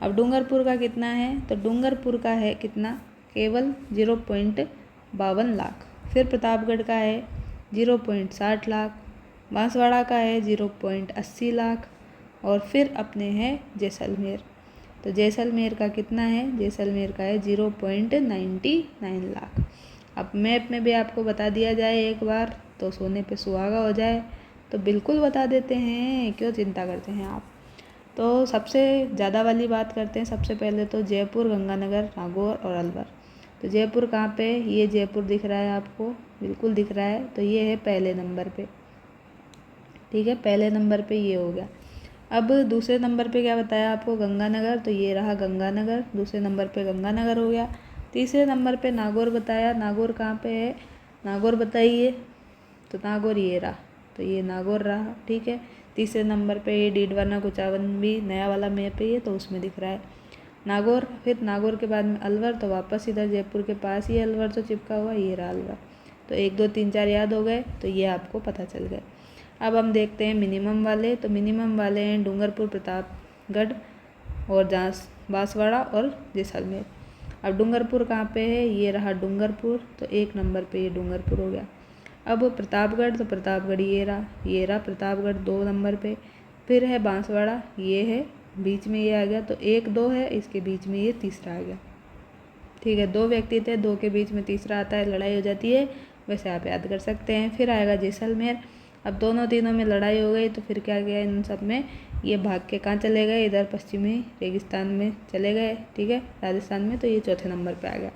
अब डूंगरपुर का कितना है, तो डूंगरपुर का है कितना, केवल 0.52 लाख। फिर प्रतापगढ़ का है 0.60 लाख, बांसवाड़ा का है 0.80 लाख, और फिर अपने हैं जैसलमेर। तो जैसलमेर का कितना है, जैसलमेर का है 0.99 लाख। अब मैप में भी आपको बता दिया जाए एक बार तो सोने पे सुहागा हो जाए, तो बिल्कुल बता देते हैं, क्यों चिंता करते हैं आप। तो सबसे ज़्यादा वाली बात करते हैं। सबसे पहले तो जयपुर, गंगानगर, नागौर और अलवर। तो जयपुर कहाँ पे, ये जयपुर दिख रहा है आपको, बिल्कुल दिख रहा है, तो ये है पहले नंबर पे, ठीक है, पहले नंबर पे ये हो गया। अब दूसरे नंबर पे क्या बताया आपको, गंगानगर, तो ये रहा गंगानगर, दूसरे नंबर पे गंगानगर हो गया। तीसरे नंबर पे नागौर बताया, नागौर कहाँ पे है, नागौर बताइए, तो नागौर ये रहा, तो ये नागौर रहा, ठीक है। तीसरे नंबर पे ये डीडवाना कुचावन भी नया वाला मैप है ये, तो उसमें दिख रहा है नागौर। फिर नागौर के बाद में अलवर, तो वापस इधर जयपुर के पास ही अलवर तो चिपका हुआ, ये रहा अलवर। तो 1 2 3 4 याद हो गए, तो ये आपको पता चल गए। अब हम देखते हैं मिनिमम वाले। तो मिनिमम वाले हैं डूंगरपुर, प्रतापगढ़ और बांसवाड़ा और जैसलमेर। अब डूंगरपुर कहाँ पे है, ये रहा डूंगरपुर, तो 1 नंबर पे ये डूंगरपुर हो गया। अब प्रतापगढ़, तो प्रतापगढ़ ये रहा प्रतापगढ़ 2 नंबर पे। फिर है बांसवाड़ा, ये है बीच में, ये आ गया, तो 1 2 है, इसके बीच में ये तीसरा आ गया, ठीक है। 2 व्यक्ति थे, 2 के बीच में तीसरा आता है, लड़ाई हो जाती है, वैसे आप याद कर सकते हैं। फिर आएगा जैसलमेर। अब दोनों तीनों में लड़ाई हो गई, तो फिर क्या किया इन सब में, ये भाग के कहाँ चले गए, इधर पश्चिमी रेगिस्तान में चले गए, ठीक है, राजस्थान में। तो ये चौथे नंबर पे आ गया,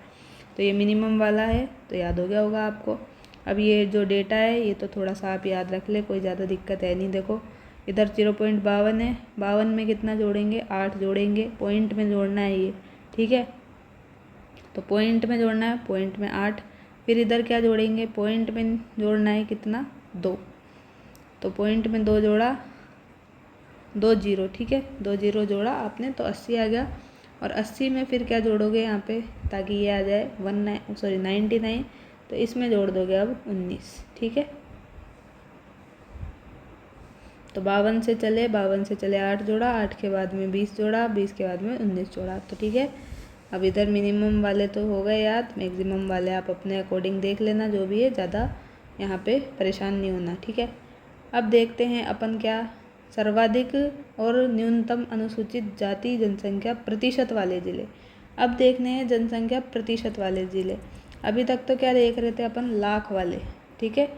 तो ये मिनिमम वाला है, तो याद हो गया होगा आपको। अब ये जो डेटा है ये तो थोड़ा सा आप याद रख ले, कोई ज़्यादा दिक्कत है नहीं। देखो इधर 0.52 है, 52 में कितना जोड़ेंगे, 8 जोड़ेंगे, पॉइंट में जोड़ना है ये, ठीक है। तो पॉइंट में जोड़ना है, पॉइंट में 8। फिर इधर क्या जोड़ेंगे, पॉइंट में जोड़ना है कितना, 2। तो पॉइंट में 2 जोड़ा, 2 जीरो, ठीक है, 2 जीरो जोड़ा आपने, तो 80 आ गया। और 80 में फिर क्या जोड़ोगे यहाँ पे, ताकि ये आ जाए 99, तो इसमें जोड़ दोगे अब 19, ठीक है। तो 52 से चले 8 जोड़ा, 8 के बाद में 20 जोड़ा, 20 के बाद में 19 जोड़ा, तो ठीक है। अब इधर मिनिमम वाले तो हो गए याद, मैक्सिमम वाले आप अपने अकॉर्डिंग देख लेना, जो भी है, ज़्यादा यहाँ पे परेशान नहीं होना, ठीक है। अब देखते हैं अपन क्या, सर्वाधिक और न्यूनतम अनुसूचित जाति जनसंख्या प्रतिशत वाले ज़िले। अब देखने हैं जनसंख्या प्रतिशत वाले ज़िले। अभी तक तो क्या देख रहे थे अपन, लाख वाले, ठीक है,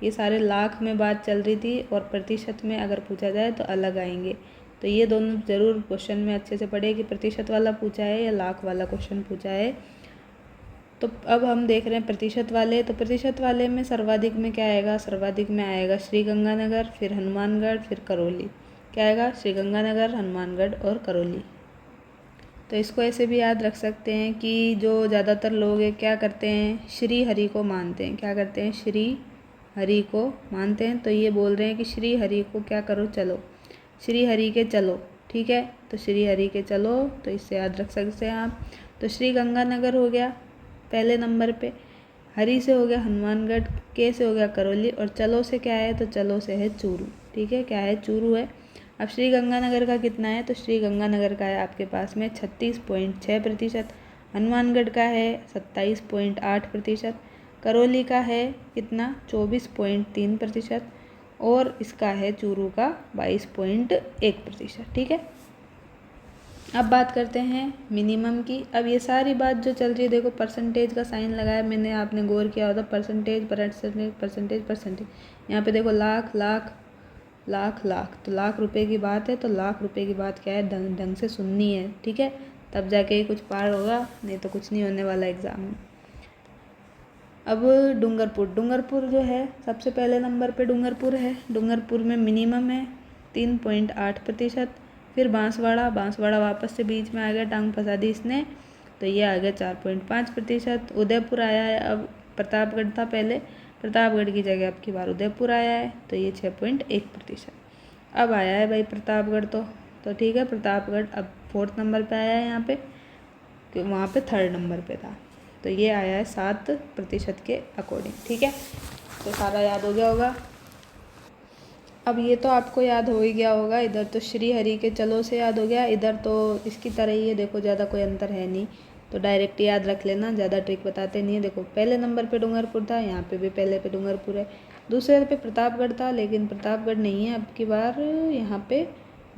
ये सारे लाख में बात चल रही थी, और प्रतिशत में अगर पूछा जाए तो अलग आएंगे। तो ये दोनों ज़रूर क्वेश्चन में अच्छे से पढ़े कि प्रतिशत वाला पूछा है या लाख वाला क्वेश्चन पूछा है। तो अब हम देख रहे हैं प्रतिशत वाले। तो प्रतिशत वाले में सर्वाधिक में क्या आएगा, सर्वाधिक में आएगा श्रीगंगानगर, फिर हनुमानगढ़, फिर करौली। क्या आएगा, श्रीगंगानगर, हनुमानगढ़ और करौली। तो इसको ऐसे भी याद रख सकते हैं कि जो ज़्यादातर लोग हैं क्या करते हैं, श्री हरि को मानते हैं। क्या करते हैं, श्री हरि को मानते हैं। तो ये बोल रहे हैं कि श्री हरि को क्या करो, चलो, श्री हरि के चलो, ठीक है। तो श्री हरि के चलो, तो इससे याद रख सकते हैं आप। तो श्री गंगानगर हो गया पहले नंबर पे, हरि से हो गया हनुमानगढ़, के से हो गया करौली, और चलो से क्या है, तो चलो से है चूरू, ठीक है, क्या है, चूरू है। अब श्री गंगानगर का कितना है, तो श्री गंगानगर का है आपके पास में 36.6%, हनुमानगढ़ का है 27.8%, करौली का है कितना 24.3%, और इसका है चूरू का 22.1%, ठीक है। अब बात करते हैं मिनिमम की। अब ये सारी बात जो चल रही है, देखो परसेंटेज का साइन लगाया मैंने, आपने गौर किया होता, परसेंटेज परसेंटेज परसेंटेज परसेंटेज, यहाँ पे देखो लाख लाख लाख लाख, तो लाख रुपए की बात है, तो लाख रुपए की बात क्या है, ढंग से सुननी है, ठीक है, तब जाके कुछ पार होगा, नहीं तो कुछ नहीं होने वाला एग्ज़ाम में। अब डूंगरपुर जो है सबसे पहले नंबर पे डूंगरपुर है। डूंगरपुर में मिनिमम है 3.8%। फिर बांसवाड़ा वापस से बीच में आ गया, टांग फंसा दी इसने, तो ये आ गया 4.5%। उदयपुर आया है, अब प्रतापगढ़ था पहले, प्रतापगढ़ की जगह अब की बार उदयपुर आया है, तो ये 6.1%। अब आया है भाई प्रतापगढ़, तो तो ठीक है, प्रतापगढ़ अब 4th नंबर पे आया है यहाँ पे, कि वहाँ पे 3rd नंबर पे था। तो ये आया है 7% के अकॉर्डिंग। ठीक है, तो सारा याद हो गया होगा। अब ये तो आपको याद हो ही गया होगा, इधर तो श्री हरि के चलो से याद हो गया, इधर तो इसकी तरह ही है, देखो ज़्यादा कोई अंतर है नहीं, तो डायरेक्ट याद रख लेना, ज़्यादा ट्रिक बताते नहीं है। देखो पहले नंबर पे डूंगरपुर था, यहाँ पे भी पहले पे डूंगरपुर है। दूसरे पे प्रतापगढ़ था, लेकिन प्रतापगढ़ नहीं है, अब की बार यहाँ पे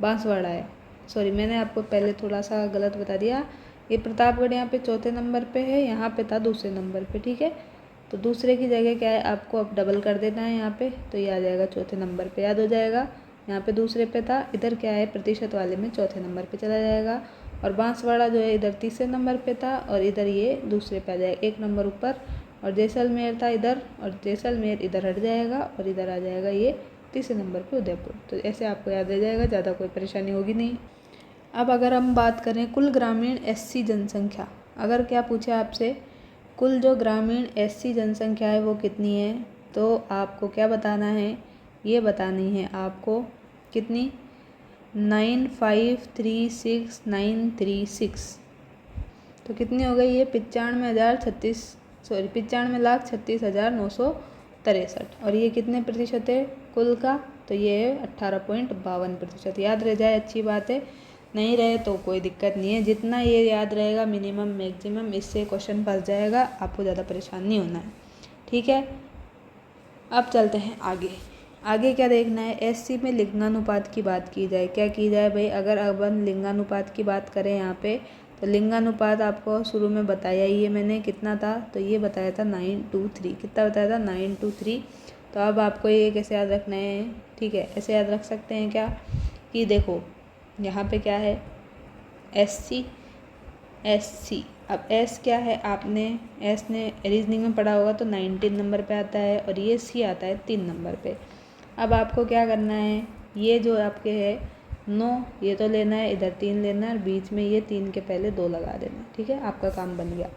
बांसवाड़ा है। सॉरी, मैंने आपको पहले थोड़ा सा गलत बता दिया। ये प्रतापगढ़ यहाँ पे 4थे नंबर पे है, यहाँ पे था 2रे नंबर पे। ठीक है, तो दूसरे की जगह क्या है, आपको अब डबल कर देना है यहाँ पे, तो ये आ जाएगा 4थे नंबर पे, याद हो जाएगा। यहाँ पे दूसरे पे था, इधर क्या है प्रतिशत वाले में 4थे नंबर पे चला जाएगा। और बांसवाड़ा जो है इधर 3रे नंबर पे था, और इधर ये दूसरे पे आ जाएगा, 1 नंबर ऊपर। और जैसलमेर था इधर, और जैसलमेर इधर हट जाएगा, और इधर आ जाएगा ये 3रे नंबर पे उदयपुर। तो ऐसे आपको याद रह जाएगा, ज़्यादा कोई परेशानी होगी नहीं। अब अगर हम बात करें कुल ग्रामीण SC जनसंख्या, अगर क्या पूछे आपसे कुल जो ग्रामीण SC जनसंख्या है वो कितनी है, तो आपको क्या बताना है, ये बतानी है आपको कितनी, 9536,936। तो कितनी हो गई ये, 95,36,963। और ये कितने प्रतिशत है कुल का, तो ये है 18.52%। याद रह जाए अच्छी बात है, नहीं रहे तो कोई दिक्कत नहीं है, जितना ये याद रहेगा मिनिमम मैक्सिमम, इससे क्वेश्चन फंस जाएगा, आपको ज़्यादा परेशान नहीं होना है। ठीक है, अब चलते हैं आगे। आगे क्या देखना है, SC में लिंगानुपात की बात की जाए, क्या की जाए भाई, अगर अपन लिंगानुपात की बात करें यहाँ पे, तो लिंगानुपात आपको शुरू में बताया ही है मैंने, कितना था, तो ये बताया था 9:3। कितना बताया था, 9:3। तो अब आपको ये कैसे याद रखना है, ठीक है, ऐसे याद रख सकते हैं क्या, कि देखो यहाँ पे क्या है, SC। अब S क्या है, आपने S ने रीजनिंग में पढ़ा होगा, तो 19 नंबर पे आता है, और ये C आता है 3 नंबर पे। अब आपको क्या करना है, ये जो आपके है 9, ये तो लेना है, इधर 3 लेना है, और बीच में ये 3 के पहले 2 लगा देना। ठीक है, आपका काम बन गया।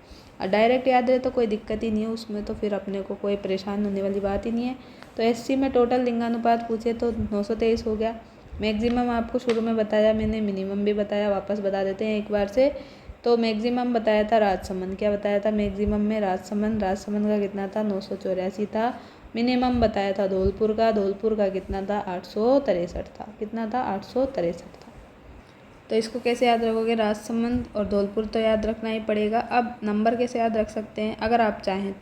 और डायरेक्ट याद रहे तो कोई दिक्कत ही नहीं है उसमें, तो फिर अपने को कोई परेशान होने वाली बात ही नहीं है। तो SC में टोटल लिंगानुपात पूछे तो 923 हो गया। मैक्सिमम आपको शुरू में बताया मैंने, मिनिमम भी बताया, वापस बता देते हैं एक बार से। तो मैक्सिमम बताया था राजसमंद, क्या बताया था मैक्सिमम में, राजसमंद का कितना था, 984 था। मिनिमम बताया था धौलपुर का कितना था, 863 था। कितना था, 863 था। तो इसको कैसे याद रखोगे, राजसमंद और धौलपुर तो याद रखना ही पड़ेगा। अब नंबर कैसे याद रख सकते हैं अगर आप चाहें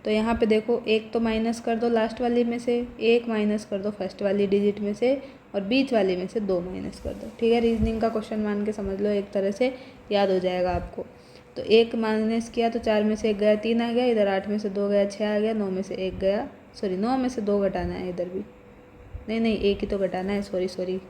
तो यहाँ पे देखो, एक तो माइनस कर दो लास्ट वाली में से, एक माइनस कर दो फर्स्ट वाली डिजिट में से, और बीच वाली में से 2 माइनस कर दो। ठीक है, रीजनिंग का क्वेश्चन मान के समझ लो, एक तरह से याद हो जाएगा आपको। तो 1 माइनस किया तो 4 में से 1 गया, 3 आ गया, इधर 8 में से 2 गया, 6 आ गया, 9 में से 1 गया, सॉरी 9 में से 2 घटाना है इधर भी, नहीं 1 ही तो घटाना है, सॉरी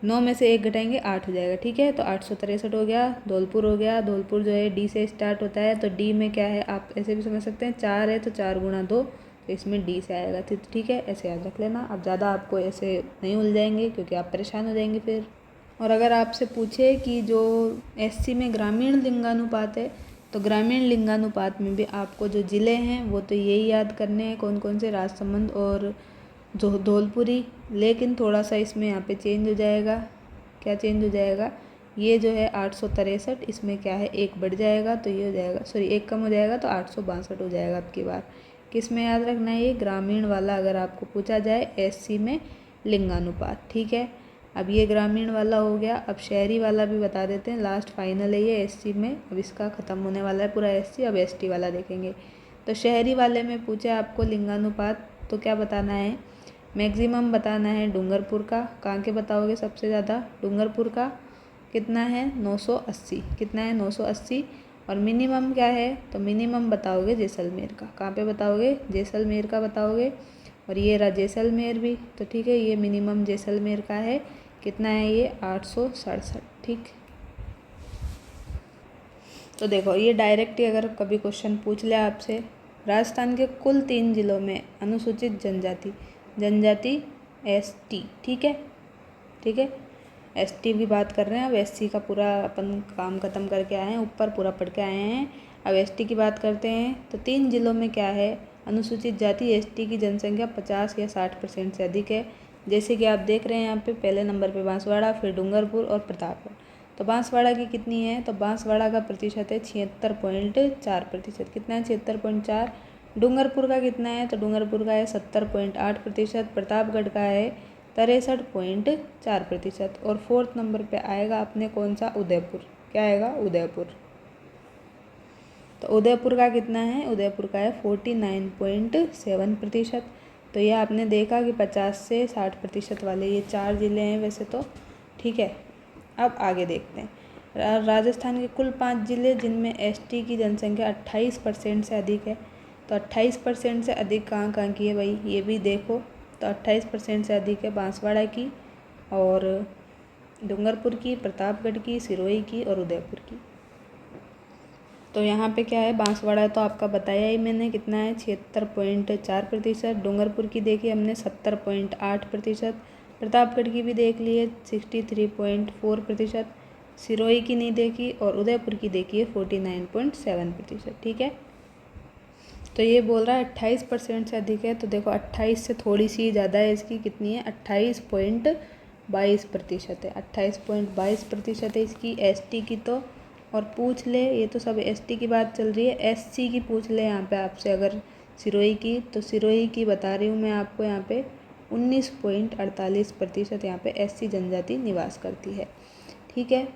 9 में से 1 घटाएंगे 8 हो जाएगा। ठीक है, तो 863 हो गया। धौलपुर हो गया, धौलपुर जो है D से स्टार्ट होता है, तो D में क्या है, आप ऐसे भी समझ सकते हैं, 4 है तो 4 गुणा 2, तो इसमें D से आएगा। ठीक है, ऐसे याद रख लेना। अब ज़्यादा आपको ऐसे नहीं उलझाएंगे क्योंकि आप परेशान हो जाएंगे फिर। और अगर आपसे पूछे कि जो SC में ग्रामीण लिंगानुपात है, तो ग्रामीण लिंगानुपात में भी आपको जो ज़िले हैं वो तो यही याद करने हैं, कौन कौन से, राजसमंद और जो धौलपुरी। लेकिन थोड़ा सा इसमें यहाँ पे चेंज हो जाएगा, क्या चेंज हो जाएगा, ये जो है 863, इसमें क्या है 1 बढ़ जाएगा, तो ये हो जाएगा, सॉरी 1 कम हो जाएगा, तो 862 हो जाएगा अब की बार। किस में याद रखना है, ये ग्रामीण वाला अगर आपको पूछा जाए SC में लिंगानुपात। ठीक है, अब ये ग्रामीण वाला हो गया। अब शहरी वाला भी बता देते हैं, लास्ट फाइनल है ये SC में, अब इसका ख़त्म होने वाला है पूरा SC। अब ST वाला देखेंगे। तो शहरी वाले में पूछा आपको लिंगानुपात, तो क्या बताना है, मैक्सिमम बताना है डूंगरपुर का, कहाँ के बताओगे सबसे ज़्यादा, डूंगरपुर का कितना है, 980। कितना है, 980। और मिनिमम क्या है, तो मिनिमम बताओगे जैसलमेर का, कहाँ पे बताओगे, जैसलमेर का बताओगे। और ये रहा जैसलमेर भी, तो ठीक है, ये मिनिमम जैसलमेर का है, कितना है ये, 867। ठीक, तो देखो ये डायरेक्ट ही अगर कभी क्वेश्चन पूछ ले आपसे, राजस्थान के कुल 3 जिलों में अनुसूचित जनजाति ST। ठीक है, ST की बात कर रहे हैं। अब SC का पूरा अपन काम ख़त्म करके आए हैं, ऊपर पूरा पढ़ के आए हैं। अब ST की बात करते हैं, तो 3 जिलों में क्या है, अनुसूचित जाति ST की जनसंख्या 50 या 60% से अधिक है। जैसे कि आप देख रहे हैं यहाँ पे पहले नंबर पे बांसवाड़ा, फिर डूंगरपुर और प्रतापगढ़। तो बांसवाड़ा की कितनी है, तो बांसवाड़ा का प्रतिशत है 76.4%। कितना है, 76.4। डूंगरपुर का कितना है, तो डूंगरपुर का है 70.8%। प्रतापगढ़ का है 63.4%। और फोर्थ नंबर पे आएगा अपने कौन सा, उदयपुर। क्या आएगा, उदयपुर। तो उदयपुर का कितना है, उदयपुर का है 49.7%। तो ये आपने देखा कि 50 से 60% वाले ये 4 ज़िले हैं वैसे तो, ठीक है। अब आगे देखते हैं राजस्थान के कुल 5 ज़िले जिनमें एसटी की जनसंख्या 28% से अधिक है। तो 28% से अधिक कहाँ कहाँ की है भाई, ये भी देखो। तो 28% से अधिक है बांसवाड़ा की, और डूंगरपुर की, प्रतापगढ़ की, सिरोही की और उदयपुर की। तो यहाँ पे क्या है, बांसवाड़ा तो आपका बताया ही मैंने कितना है, 76.4%। डूंगरपुर की देखी हमने 70.8%। प्रतापगढ़ की भी देख ली है 63.4%। सिरोही की नहीं देखी, और उदयपुर की देखी है 49.7%, ठीक है। तो ये बोल रहा है 28% से अधिक है। तो देखो 28 से थोड़ी सी ज़्यादा है इसकी, कितनी है, 28.22% है। 28.22% है इसकी एसटी की। तो और पूछ ले, ये तो सब एसटी की बात चल रही है, एससी की पूछ ले यहाँ पे आपसे अगर सिरोही की, तो सिरोही की बता रही हूँ मैं आपको यहाँ पे 19.48% यहाँ पे एससी जनजाति निवास करती है, ठीक है।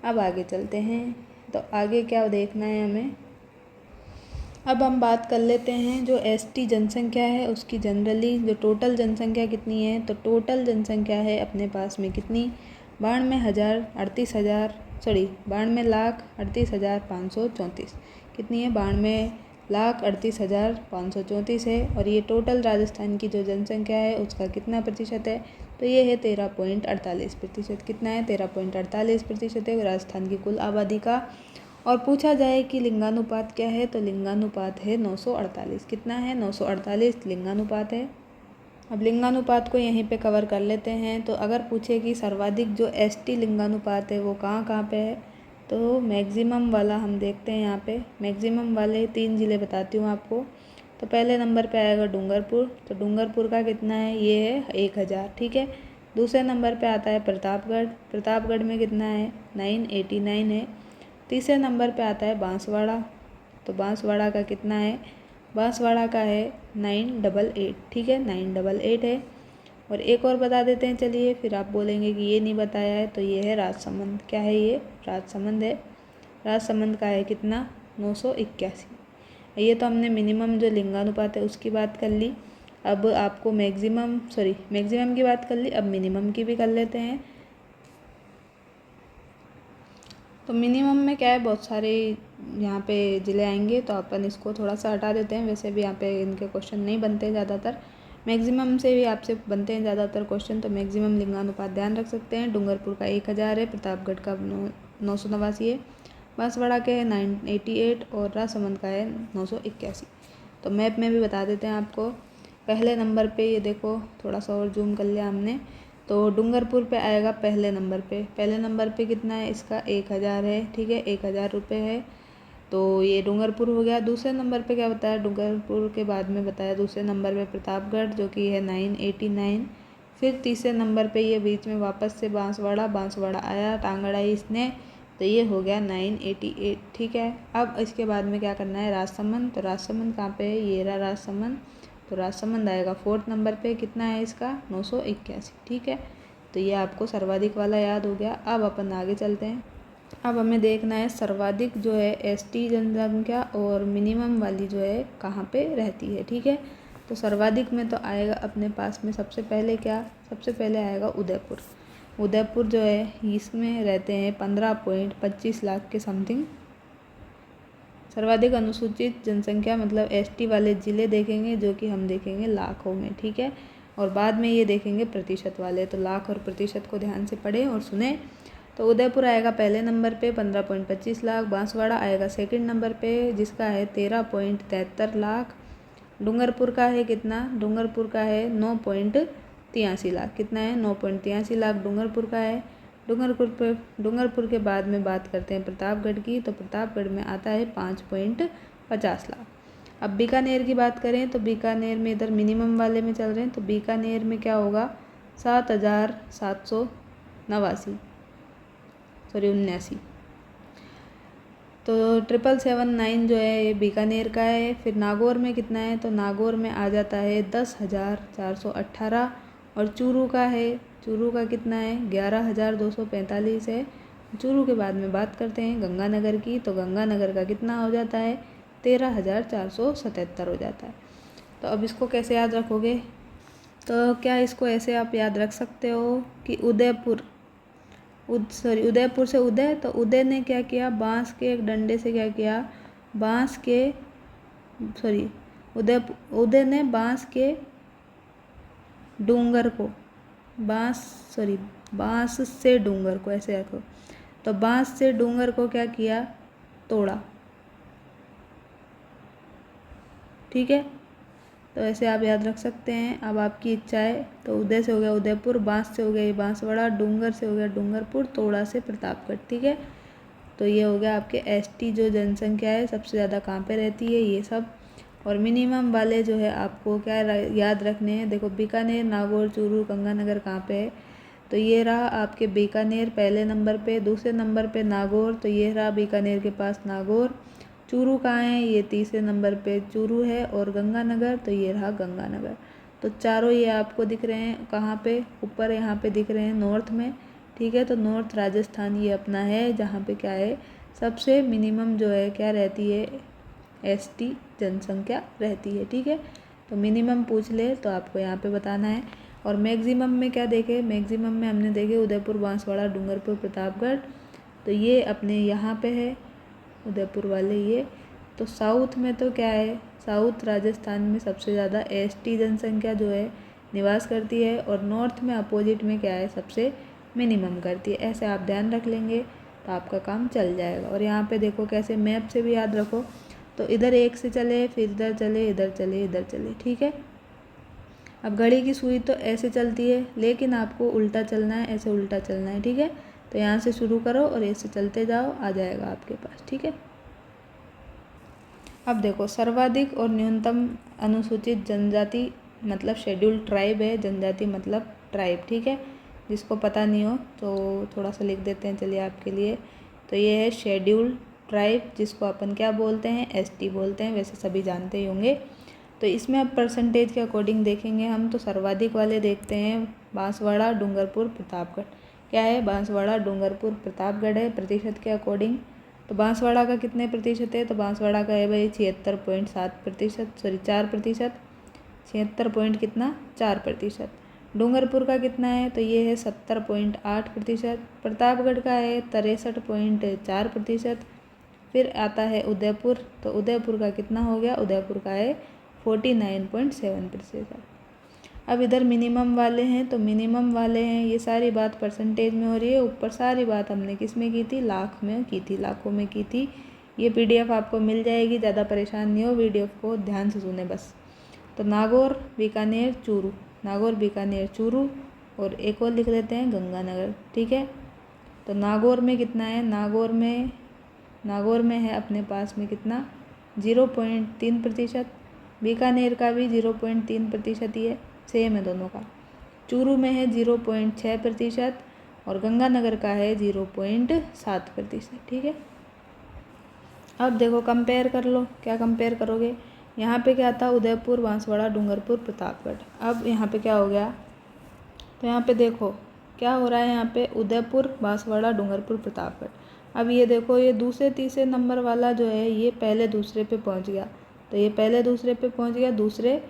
अब आगे चलते हैं। तो आगे क्या देखना है हमें, अब हम बात कर लेते हैं जो एसटी जनसंख्या है उसकी जनरली जो टोटल जनसंख्या कितनी है। तो टोटल जनसंख्या है अपने पास में कितनी, 92,38,534। कितनी है, 92,38,534 है। और ये टोटल राजस्थान की जो जनसंख्या है उसका कितना प्रतिशत है, तो ये है 13.48%। कितना है, 13.48% है राजस्थान की कुल आबादी का। और पूछा जाए कि लिंगानुपात क्या है, तो लिंगानुपात है 948। कितना है, 948 लिंगानुपात है। अब लिंगानुपात को यहीं पे कवर कर लेते हैं। तो अगर पूछे कि सर्वाधिक जो एसटी लिंगानुपात है वो कहाँ कहाँ पे है, तो मैक्सिमम वाला हम देखते हैं यहाँ पे। मैक्सिमम वाले 3 ज़िले बताती हूँ आपको। तो पहले नंबर पे आएगा डूंगरपुर। तो डूंगरपुर का कितना है, ये है 1000, ठीक है। दूसरे नंबर पे आता है प्रतापगढ़। प्रतापगढ़ में कितना है, 989 है। तीसरे नंबर पे आता है बांसवाड़ा। तो बांसवाड़ा का कितना है, बांसवाड़ा का है 988, ठीक है, 988 है। और एक और बता देते हैं चलिए, फिर आप बोलेंगे कि ये नहीं बताया है। तो ये है राजसमंद। क्या है ये, राजसमंद है। राजसमंद का है कितना, 981। ये तो हमने मिनिमम जो लिंगानुपात है उसकी बात कर ली। अब आपको मैक्सिमम की बात कर ली, अब मिनिमम की भी कर लेते हैं। तो मिनिमम में क्या है, बहुत सारे यहाँ पे ज़िले आएंगे, तो अपन इसको थोड़ा सा हटा देते हैं। वैसे भी यहाँ पे इनके क्वेश्चन नहीं बनते हैं ज़्यादातर, मैक्सिमम से भी आपसे बनते हैं ज़्यादातर क्वेश्चन। तो मैक्सिमम लिंगानुपात ध्यान रख सकते हैं। डूंगरपुर का 1000 है, प्रतापगढ़ का 989 है, बांसवाड़ा के है 988 और राजसमंद का है 981। तो मैप में भी बता देते हैं आपको। पहले नंबर पे ये देखो, थोड़ा सा और जूम कर लिया हमने, तो डूंगरपुर पे आएगा पहले नंबर पे। पहले नंबर पे कितना है इसका, 1000 है, ठीक है, 1000 रुपये है। तो ये डूंगरपुर हो गया। दूसरे नंबर पे क्या बताया, डूंगरपुर के बाद में बताया दूसरे नंबर पे प्रतापगढ़ जो कि है 989। फिर तीसरे नंबर पे ये बीच में वापस से बांसवाड़ा आया, टांगड़ आई इसने, तो ये हो गया 988, ठीक है। अब इसके बाद में क्या करना है, राजसमंद। तो राजसमंद कहाँ पे है, ये रहा राजसमंद। तो राजसमंद आएगा फोर्थ नंबर पे, कितना है इसका, 981, ठीक है। तो ये आपको सर्वाधिक वाला याद हो गया। अब अपन आगे चलते हैं। अब हमें देखना है सर्वाधिक जो है एसटी जनसंख्या और मिनिमम वाली जो है कहाँ पे रहती है, ठीक है। तो सर्वाधिक में तो आएगा अपने पास में सबसे पहले क्या, सबसे पहले आएगा उदयपुर। उदयपुर जो है इसमें रहते हैं 15.25 लाख के समथिंग। सर्वाधिक अनुसूचित जनसंख्या मतलब एसटी वाले ज़िले देखेंगे जो कि हम देखेंगे लाखों में, ठीक है। और बाद में ये देखेंगे प्रतिशत वाले, तो लाख और प्रतिशत को ध्यान से पढ़ें और सुने। तो उदयपुर आएगा पहले नंबर पे 15.25 लाख। बांसवाड़ा आएगा सेकंड नंबर पे जिसका है 13.73 लाख। डूंगरपुर का है कितना, डूंगरपुर का है 9.83 लाख। कितना है, 9.83 लाख डूंगरपुर का है। डूंगरपुर के बाद में बात करते हैं प्रतापगढ़ की। तो प्रतापगढ़ में आता है 5.50 लाख। अब बीकानेर की बात करें तो बीकानेर में इधर मिनिमम वाले में चल रहे हैं, तो बीकानेर में क्या होगा 7,789 79। तो 777 जो है ये बीकानेर का है। फिर नागौर में कितना है, तो नागौर में आ जाता है 10,418। और चूरू का है, चूरू का कितना है 11,245 है। चूरू के बाद में बात करते हैं गंगानगर की, तो गंगानगर का कितना हो जाता है 13,477 हो जाता है। तो अब इसको कैसे याद रखोगे, तो क्या इसको ऐसे आप याद रख सकते हो कि उदयपुर से उदय, तो उदय ने क्या किया, बांस के एक डंडे से क्या किया, उदय ने बांस के डूंगर को बांस से डूंगर को ऐसे रखो, तो बांस से डूंगर को क्या किया, तोड़ा। ठीक है, तो ऐसे आप याद रख सकते हैं। अब आपकी इच्छा है तो उदय से हो गया उदयपुर, बांस से हो गया ये बांसवाड़ा, डूंगर से हो गया डूंगरपुर, तोड़ा से प्रतापगढ़। ठीक है, तो ये हो गया आपके एसटी जो जनसंख्या है सबसे ज़्यादा कहाँ पे रहती है, ये सब। और मिनिमम वाले जो है आपको क्या याद रखने हैं, देखो बीकानेर, नागौर, चूरू, गंगानगर कहाँ पे है, तो ये रहा आपके बीकानेर पहले नंबर पे, दूसरे नंबर पे नागौर, तो ये रहा बीकानेर के पास नागौर। चूरू कहाँ है, ये तीसरे नंबर पे चूरू है। और गंगानगर, तो ये रहा गंगानगर। तो चारों ये आपको दिख रहे हैं कहाँ पे, ऊपर यहाँ पे दिख रहे हैं नॉर्थ में। ठीक है, तो नॉर्थ राजस्थान ये अपना है, जहाँ पे क्या है सबसे मिनिमम जो है क्या रहती है, एसटी जनसंख्या रहती है। ठीक है, तो मिनिमम पूछ ले तो आपको यहाँ पे बताना है। और मैक्सिमम में क्या देखे, मैक्सिमम में हमने देखे उदयपुर, बांसवाड़ा, डूंगरपुर, प्रतापगढ़, तो ये अपने यहाँ पे है उदयपुर वाले ये। तो साउथ में तो क्या है, साउथ राजस्थान में सबसे ज़्यादा एसटी जनसंख्या जो है निवास करती है, और नॉर्थ में अपोजिट में क्या है सबसे मिनिमम करती है। ऐसे आप ध्यान रख लेंगे तो आपका काम चल जाएगा। और यहाँ पे देखो कैसे मैप से भी याद रखो, तो इधर एक से चले, फिर इधर चले, इधर चले, इधर चले। ठीक है, अब घड़ी की सुई तो ऐसे चलती है, लेकिन आपको उल्टा चलना है, ऐसे उल्टा चलना है। ठीक है, तो यहाँ से शुरू करो और ऐसे चलते जाओ, आ जाएगा आपके पास। ठीक है, अब देखो सर्वाधिक और न्यूनतम अनुसूचित जनजाति मतलब शेड्यूल्ड ट्राइब है, जनजाति मतलब ट्राइब। ठीक है, जिसको पता नहीं हो तो थोड़ा सा लिख देते हैं, चलिए आपके लिए। तो ये है शेड्यूल्ड ट्राइब, जिसको अपन क्या बोलते हैं, एसटी बोलते हैं, वैसे सभी जानते ही होंगे। तो इसमें अब परसेंटेज के अकॉर्डिंग देखेंगे हम, तो सर्वाधिक वाले देखते हैं बांसवाड़ा, डूंगरपुर, प्रतापगढ़। क्या है, बांसवाड़ा, डूंगरपुर, प्रतापगढ़ है प्रतिशत के अकॉर्डिंग। तो बांसवाड़ा का कितने प्रतिशत है, तो बांसवाड़ा का है भाई 76.7%, 4%, 76 कितना 4%। डूंगरपुर का कितना है, तो ये है 70.8%। प्रतापगढ़ का है 63.4%। फिर आता है उदयपुर, तो उदयपुर का कितना हो गया, उदयपुर का है 49.7%। अब इधर मिनिमम वाले हैं, तो मिनिमम वाले हैं, ये सारी बात परसेंटेज में हो रही है, ऊपर सारी बात हमने किस में की थी, लाख में की थी, लाखों में की थी। ये पीडीएफ आपको मिल जाएगी, ज़्यादा परेशान नहीं हो, वीडियो को ध्यान से सुने बस। तो नागौर, बीकानेर, चूरू, नागौर, बीकानेर, चूरू, और एक और लिख लेते हैं गंगानगर। ठीक है, तो नागौर में कितना है, नागौर में है अपने पास में कितना 0.3%। बीकानेर का भी 0.3% ही है, सेम है दोनों का। चूरू में है 0.6% और गंगानगर का है 0.7%। ठीक है, अब देखो कंपेयर कर लो, क्या कंपेयर करोगे, यहाँ पे क्या था उदयपुर, बांसवाड़ा, डूंगरपुर, प्रतापगढ़। अब यहाँ पे क्या हो गया, तो यहाँ पे देखो क्या हो रहा है, यहाँ पे उदयपुर, बांसवाड़ा, डूंगरपुर, प्रतापगढ़। अब ये देखो ये दूसरे तीसरे नंबर वाला जो है ये पहले दूसरे पे पहुँच गया, तो ये पहले दूसरे पे पहुँच गया, दूसरे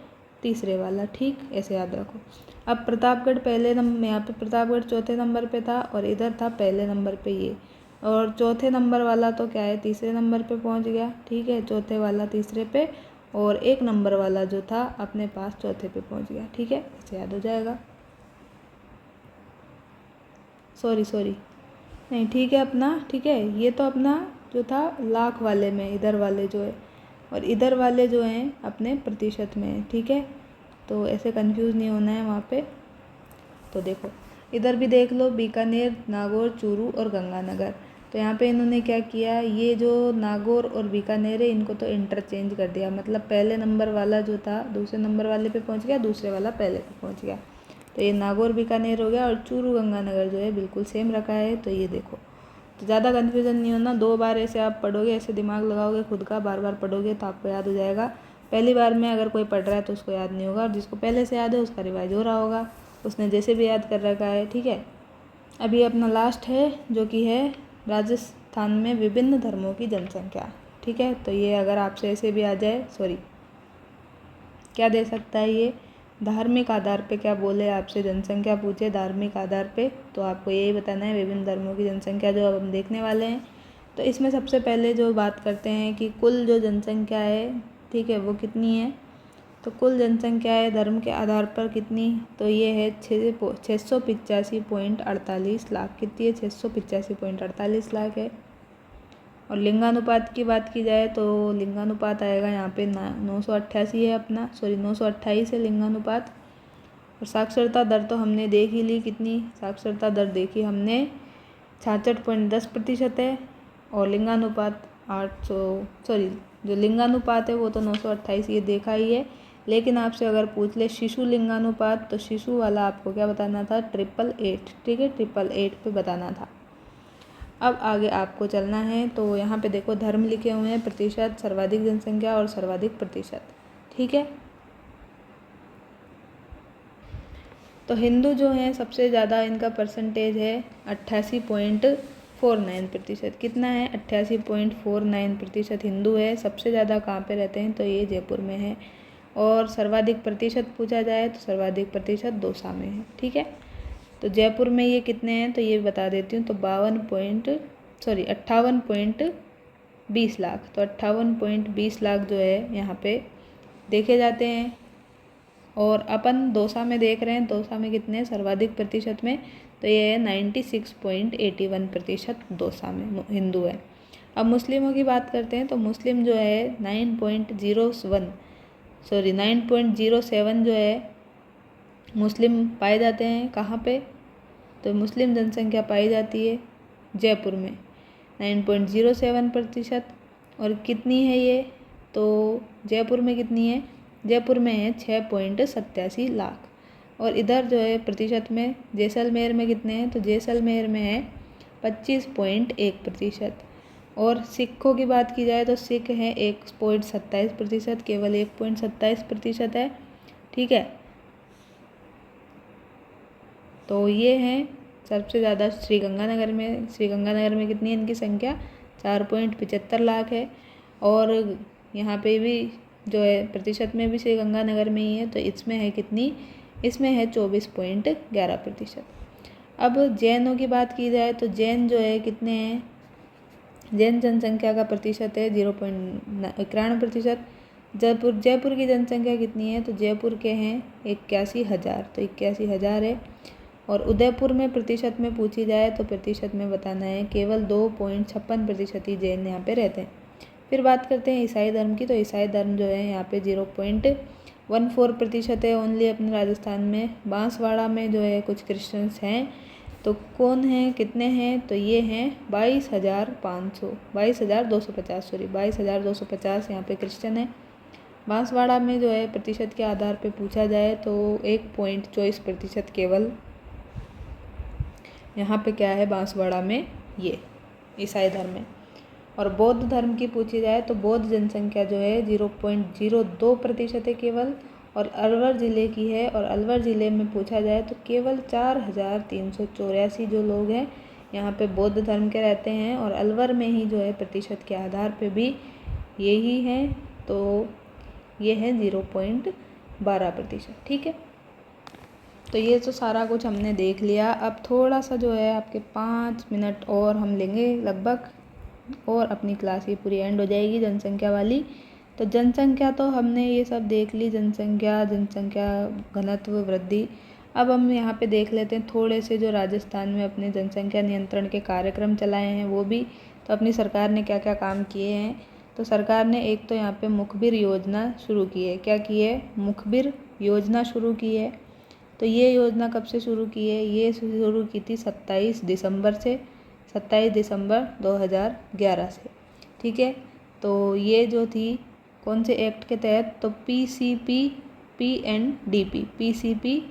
तीसरे वाला। ठीक, ऐसे याद रखो। अब प्रतापगढ़ पहले नंबर, यहाँ पे प्रतापगढ़ चौथे नंबर पे था और इधर था पहले नंबर पे ये, और चौथे नंबर वाला तो क्या है तीसरे नंबर पे पहुँच गया। ठीक है, चौथे वाला तीसरे पे, और एक नंबर वाला जो था अपने पास चौथे पे पहुँच गया। ठीक है, ऐसे याद हो जाएगा। सॉरी नहीं, ठीक है अपना, ठीक है, ये तो अपना जो था लाख वाले में, इधर वाले जो है, और इधर वाले जो हैं अपने प्रतिशत में है। ठीक है, तो ऐसे कंफ्यूज नहीं होना है वहाँ पे। तो देखो इधर भी देख लो, बीकानेर, नागौर, चूरू और गंगानगर। तो यहाँ पे इन्होंने क्या किया, ये जो नागौर और बीकानेर है इनको तो इंटरचेंज कर दिया, मतलब पहले नंबर वाला जो था दूसरे नंबर वाले पे पहुँच गया, दूसरे वाला पहले पे पहुँच गया। तो ये नागौर बीकानेर हो गया और चूरू गंगानगर जो है बिल्कुल सेम रखा है। तो ये देखो, तो ज़्यादा कन्फ्यूज़न नहीं होना, 2 बार ऐसे आप पढ़ोगे, ऐसे दिमाग लगाओगे खुद का, बार बार पढ़ोगे तो आपको याद हो जाएगा। पहली बार में अगर कोई पढ़ रहा है तो उसको याद नहीं होगा, और जिसको पहले से याद है उसका रिवाइज हो रहा होगा, उसने जैसे भी याद कर रखा है। ठीक है, अभी अपना लास्ट है जो कि है राजस्थान में विभिन्न धर्मों की जनसंख्या। ठीक है, तो ये अगर आपसे ऐसे भी आ जाए, सॉरी क्या दे सकता है ये, धार्मिक आधार पे क्या बोले, आपसे जनसंख्या पूछे धार्मिक आधार पे, तो आपको यही बताना है विभिन्न धर्मों की जनसंख्या, जो अब हम देखने वाले हैं। तो इसमें सबसे पहले जो बात करते हैं कि कुल जो जनसंख्या है, ठीक है, वो कितनी है। तो कुल जनसंख्या है धर्म के आधार पर कितनी, तो ये है 685.48 लाख। कितनी है, 685.48 लाख है। और लिंगानुपात की बात की जाए तो लिंगानुपात आएगा यहाँ पे 988 है अपना, सॉरी 928 है लिंगानुपात। और साक्षरता दर तो हमने देख ही ली, कितनी साक्षरता दर देखी हमने, 66.10% है। और लिंगानुपात लिंगानुपात है वो तो 928 ये देखा ही है। लेकिन आपसे अगर पूछ ले शिशु लिंगानुपात, तो शिशु वाला आपको क्या बताना था, 888। ठीक है, 888 पे बताना था। अब आगे आपको चलना है, तो यहाँ पे देखो धर्म लिखे हुए हैं, प्रतिशत, सर्वाधिक जनसंख्या और सर्वाधिक प्रतिशत। ठीक है, तो हिंदू जो हैं सबसे ज़्यादा इनका परसेंटेज है 88.49%। कितना है, 88.49% हिंदू है। सबसे ज़्यादा कहाँ पे रहते हैं, तो ये जयपुर में है। और सर्वाधिक प्रतिशत पूछा जाए तो सर्वाधिक प्रतिशत दौसा में है। ठीक है, तो जयपुर में ये कितने हैं, तो ये बता देती हूँ, तो 58.20 लाख। तो 58.20 लाख जो है यहाँ पे देखे जाते हैं। और अपन दौसा में देख रहे हैं, दौसा में कितने सर्वाधिक प्रतिशत में, तो ये है 96.81% दौसा में हिंदू है। अब मुस्लिमों की बात करते हैं, तो मुस्लिम जो है 9.07 जो है मुस्लिम पाए जाते हैं। कहाँ पे, तो मुस्लिम जनसंख्या पाई जाती है जयपुर में 9.07%। और कितनी है ये, तो जयपुर में कितनी है, जयपुर में है 6.87 लाख। और इधर जो है प्रतिशत में जैसलमेर में कितने हैं, तो जैसलमेर में है 25.1%। और सिखों की बात की जाए तो सिख हैं 1.27%, केवल 1.27% है। ठीक है, तो ये हैं सबसे ज़्यादा श्रीगंगानगर में कितनी है इनकी संख्या, 4.75 लाख है। और यहाँ पे भी जो है प्रतिशत में भी श्रीगंगानगर में ही है, तो इसमें है कितनी, इसमें है 24.11%। अब जैनों की बात की जाए तो जैन जो है कितने हैं, जैन जनसंख्या का प्रतिशत है 0.91%। जयपुर की जनसंख्या कितनी है, तो जयपुर के हैं 81,000, तो 81,000 है। और उदयपुर में प्रतिशत में पूछी जाए तो प्रतिशत में बताना है, केवल 2.56% ही जैन यहाँ पे रहते हैं। फिर बात करते हैं ईसाई धर्म की, तो ईसाई धर्म जो है यहाँ पे 0.14% है ओनली अपने राजस्थान में। बांसवाड़ा में जो है कुछ क्रिश्चियंस हैं, तो कौन हैं, कितने हैं, तो ये हैं 22,250 यहाँ पे क्रिश्चियन है। बांसवाड़ा में जो है प्रतिशत के आधार पे पूछा जाए तो 1.24% केवल यहाँ पे क्या है बांसवाड़ा में, ये ईसाई धर्म है। और बौद्ध धर्म की पूछी जाए तो बौद्ध जनसंख्या जो है 0.02% है केवल, और अलवर ज़िले की है। और अलवर ज़िले में पूछा जाए तो केवल 4,384 जो लोग हैं यहाँ पे बौद्ध धर्म के रहते हैं। और अलवर में ही जो है प्रतिशत के आधार पे भी यही है, तो ये है 0.12%। ठीक है, तो ये तो सारा कुछ हमने देख लिया। अब थोड़ा सा जो है आपके 5 मिनट और हम लेंगे लगभग, और अपनी क्लास ही पूरी एंड हो जाएगी जनसंख्या वाली। तो जनसंख्या तो हमने ये सब देख ली, जनसंख्या घनत्व वृद्धि। अब हम यहाँ पे देख लेते हैं थोड़े से जो राजस्थान में अपने जनसंख्या नियंत्रण के कार्यक्रम चलाए हैं वो भी, तो अपनी सरकार ने क्या क्या काम किए हैं। तो सरकार ने एक तो यहाँ पे मुखबिर योजना शुरू की है। क्या की है, मुखबिर योजना शुरू की है। तो ये योजना कब से शुरू की है, ये शुरू की थी 27 दिसंबर से 27 दिसंबर 2011 से। ठीक है, तो ये जो थी कौन से एक्ट के तहत, तो PCP PNDP PCP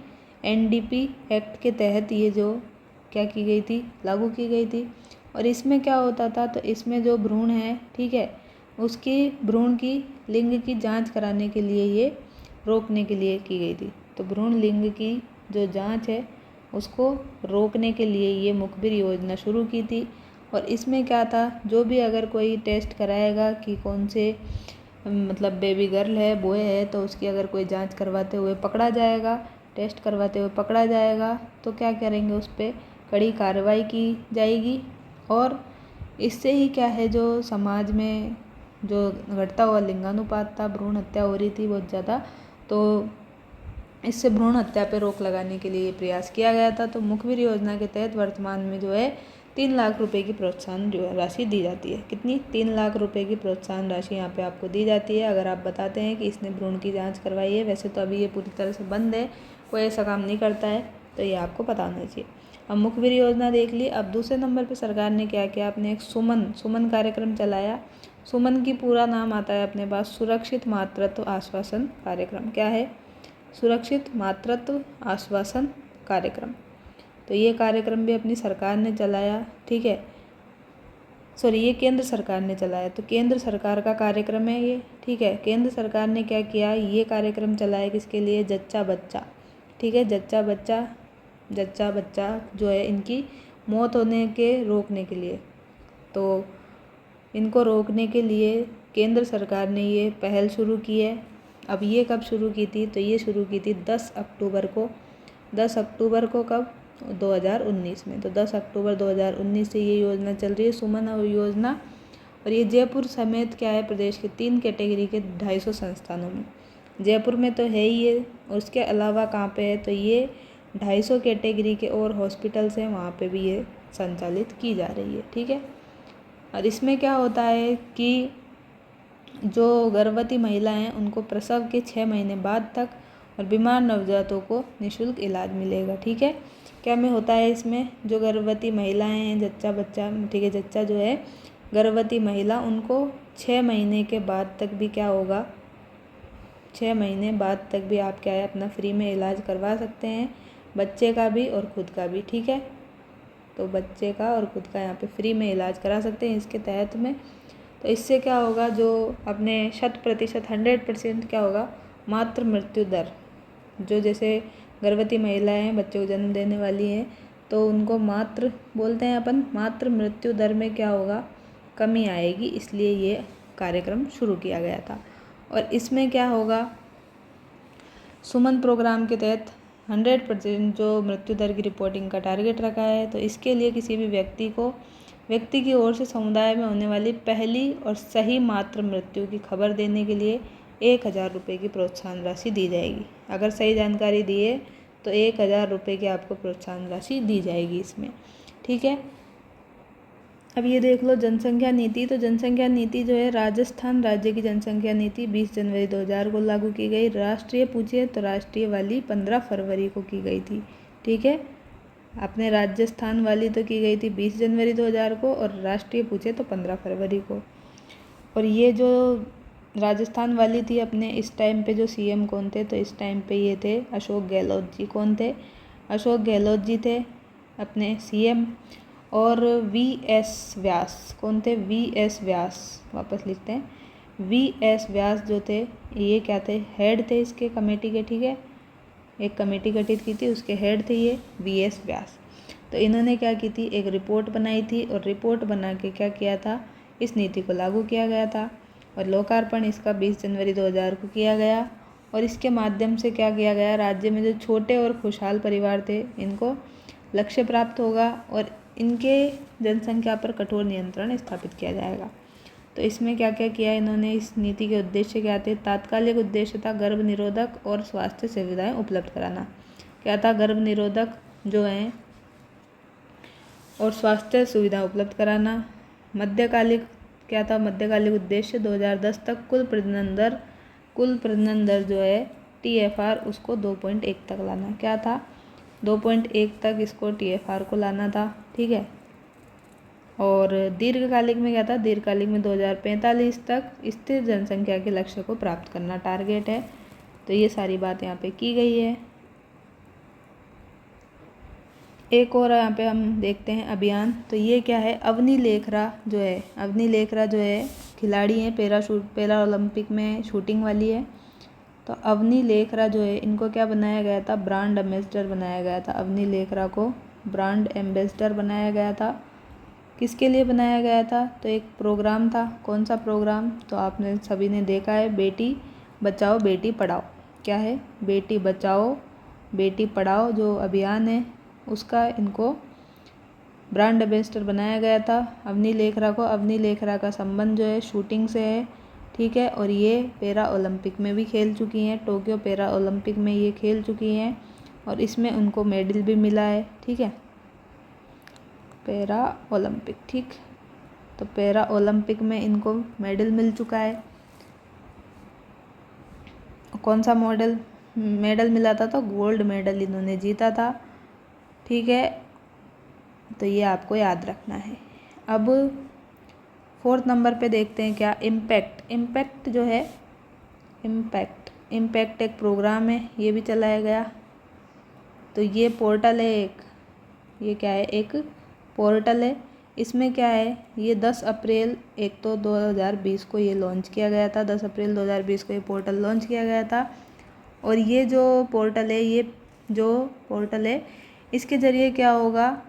NDP act के तहत ये जो क्या की गई थी, लागू की गई थी। और इसमें क्या होता था, तो इसमें जो भ्रूण है, ठीक है, उसकी भ्रूण की लिंग की जांच कराने के लिए ये रोकने के लिए की गई थी। तो भ्रूण लिंग की जो जांच है उसको रोकने के लिए ये मुखबिर योजना शुरू की थी। और इसमें क्या था, जो भी अगर कोई टेस्ट कराएगा कि कौन से मतलब बेबी गर्ल है, बॉय है, तो उसकी अगर कोई जांच करवाते हुए पकड़ा जाएगा, टेस्ट करवाते हुए पकड़ा जाएगा, तो क्या करेंगे, उस पर कड़ी कार्रवाई की जाएगी। और इससे ही क्या है, जो समाज में जो घटता हुआ लिंगानुपात था, भ्रूण हत्या हो रही थी बहुत ज़्यादा, तो इससे भ्रूण हत्या पर रोक लगाने के लिए प्रयास किया गया था। तो मुखबिर योजना के तहत वर्तमान में जो है 3 लाख रुपए की प्रोत्साहन राशि दी जाती है। कितनी? 3 लाख रुपए की प्रोत्साहन राशि यहाँ पे आपको दी जाती है अगर आप बताते हैं कि इसने भ्रूण की जांच करवाई है। वैसे तो अभी ये पूरी तरह से बंद है, कोई ऐसा काम नहीं करता है, तो ये आपको पता होना चाहिए। अब मुखबिर योजना देख ली। अब दूसरे नंबर पर सरकार ने क्या किया, अपने एक सुमन कार्यक्रम चलाया। सुमन की पूरा नाम आता है अपने पास, सुरक्षित मातृत्व आश्वासन कार्यक्रम। क्या है? सुरक्षित मातृत्व आश्वासन कार्यक्रम। तो ये कार्यक्रम भी अपनी सरकार ने चलाया। ठीक है, सॉरी, ये केंद्र सरकार ने चलाया, तो केंद्र सरकार का कार्यक्रम है ये। ठीक है, केंद्र सरकार ने क्या किया, ये कार्यक्रम चलाया किसके लिए? जच्चा बच्चा। ठीक है, जच्चा बच्चा जो है इनकी मौत होने के रोकने के लिए। तो इनको रोकने के लिए केंद्र सरकार ने ये पहल शुरू की है। अब ये कब शुरू की थी, तो ये शुरू की थी 10 अक्टूबर को। 10 अक्टूबर को कब? 2019 में। तो 10 अक्टूबर 2019 से ये योजना चल रही है, सुमन योजना। और ये जयपुर समेत क्या है, प्रदेश के 3 कैटेगरी के 250 संस्थानों में। जयपुर में तो है ही ये, और उसके अलावा कहाँ पे है, तो ये 250 कैटेगरी के और हॉस्पिटल्स हैं, वहाँ पे भी ये संचालित की जा रही है। ठीक है, और इसमें क्या होता है कि जो गर्भवती महिला हैं उनको प्रसव के 6 महीने बाद तक और बीमार नवजातों को निःशुल्क इलाज मिलेगा। ठीक है, क्या में होता है इसमें, जो गर्भवती महिलाएं हैं, जच्चा बच्चा, ठीक है, जच्चा जो है गर्भवती महिला, उनको 6 महीने के बाद तक भी क्या होगा, 6 महीने बाद तक भी आप क्या है अपना फ्री में इलाज करवा सकते हैं, बच्चे का भी और खुद का भी। ठीक है, तो बच्चे का और खुद का यहाँ पे फ्री में इलाज करा सकते हैं इसके तहत में। तो इससे क्या होगा, जो अपने 100% क्या होगा, मातृ मृत्यु दर, जो जैसे गर्भवती महिलाएं हैं, बच्चे को जन्म देने वाली हैं, तो उनको मातृ बोलते हैं अपन, मातृ मृत्यु दर में क्या होगा, कमी आएगी। इसलिए ये कार्यक्रम शुरू किया गया था। और इसमें क्या होगा, सुमन प्रोग्राम के तहत 100% जो मृत्यु दर की रिपोर्टिंग का टारगेट रखा है। तो इसके लिए किसी भी व्यक्ति की ओर से समुदाय में होने वाली पहली और सही मातृ मृत्यु की खबर देने के लिए 1000 रुपये की प्रोत्साहन राशि दी जाएगी। अगर सही जानकारी दिए तो 1000 रुपये की आपको प्रोत्साहन राशि दी जाएगी इसमें। ठीक है, अब ये देख लो जनसंख्या नीति। तो जनसंख्या नीति जो है, राजस्थान राज्य की जनसंख्या नीति 20 जनवरी 2000 को लागू की गई। राष्ट्रीय पूछे तो राष्ट्रीय वाली 15 फरवरी को की गई थी। ठीक है, अपने राजस्थान वाली तो की गई थी 20 जनवरी 2000 को, और राष्ट्रीय पूछे तो 15 फरवरी को। और ये जो राजस्थान वाली थी, अपने इस टाइम पे जो सीएम कौन थे, तो इस टाइम पे ये थे अशोक गहलोत जी। कौन थे? अशोक गहलोत जी थे अपने सीएम। और VS व्यास, कौन थे? VS व्यास, वापस लिखते हैं, VS व्यास जो थे, ये क्या थे, हेड थे इसके कमेटी के। ठीक है, एक कमेटी गठित की थी, उसके हेड थे ये VS व्यास। तो इन्होंने क्या की थी, एक रिपोर्ट बनाई थी, और रिपोर्ट बना के क्या किया था, इस नीति को लागू किया गया था। और लोकार्पण इसका 20 जनवरी 2000 को किया गया। और इसके माध्यम से क्या किया गया, राज्य में जो छोटे और खुशहाल परिवार थे, इनको लक्ष्य प्राप्त होगा और इनके जनसंख्या पर कठोर नियंत्रण स्थापित किया जाएगा। तो इसमें क्या क्या किया इन्होंने, इस नीति के उद्देश्य क्या थे? तात्कालिक उद्देश्य था गर्भ निरोधक और स्वास्थ्य सुविधाएं उपलब्ध कराना। क्या था? गर्भ निरोधक जो हैं और स्वास्थ्य सुविधा उपलब्ध कराना। मध्यकालिक क्या था? मध्यकालिक उद्देश्य 2010 तक कुल प्रजनन दर जो है TFR उसको 2.1 तक लाना। क्या था? 2.1 तक इसको TFR को लाना था। ठीक है, और दीर्घकालिक में क्या था, दीर्घकालिक में 2045 तक स्थिर जनसंख्या के लक्ष्य को प्राप्त करना टारगेट है। तो ये सारी बात यहाँ पे की गई है। एक और यहाँ पे हम देखते हैं अभियान। तो ये क्या है, अवनी लेखरा जो है, अवनी लेखरा जो है खिलाड़ी हैं, पैरा ओलंपिक में शूटिंग वाली है। तो अवनी लेखरा जो है, इनको क्या बनाया गया था, ब्रांड एम्बेसडर बनाया गया था। अवनी लेखरा को ब्रांड एम्बेसडर बनाया गया था। किसके लिए बनाया गया था, तो एक प्रोग्राम था। कौन सा प्रोग्राम, तो आपने सभी ने देखा है, बेटी बचाओ बेटी पढ़ाओ। क्या है, बेटी बचाओ बेटी पढ़ाओ जो अभियान है, उसका इनको ब्रांड एम्बेसडर बनाया गया था अवनी लेखरा को। अवनी लेखरा का संबंध जो है शूटिंग से है, ठीक है। और ये पैरा ओलंपिक में भी खेल चुकी हैं, टोक्यो पैरा ओलंपिक में ये खेल चुकी हैं और इसमें उनको मेडल भी मिला है, ठीक है, पैरा ओलंपिक, ठीक। तो पैरा ओलंपिक में इनको मेडल मिल चुका है। कौन सा मेडल मिला था, तो गोल्ड मेडल इन्होंने जीता था, ठीक है। तो ये आपको याद रखना है। अब 4th नंबर पे देखते हैं क्या, इम्पैक्ट जो है, इम्पैक्ट एक प्रोग्राम है, ये भी चलाया गया। तो ये पोर्टल है एक, ये क्या है, एक पोर्टल है। इसमें क्या है, ये 10 अप्रैल 2020 को ये लॉन्च किया गया था। 10 अप्रैल 2020 को ये पोर्टल लॉन्च किया गया था। और ये जो पोर्टल है, ये जो पोर्टल है, इसके ज़रिए क्या होगा,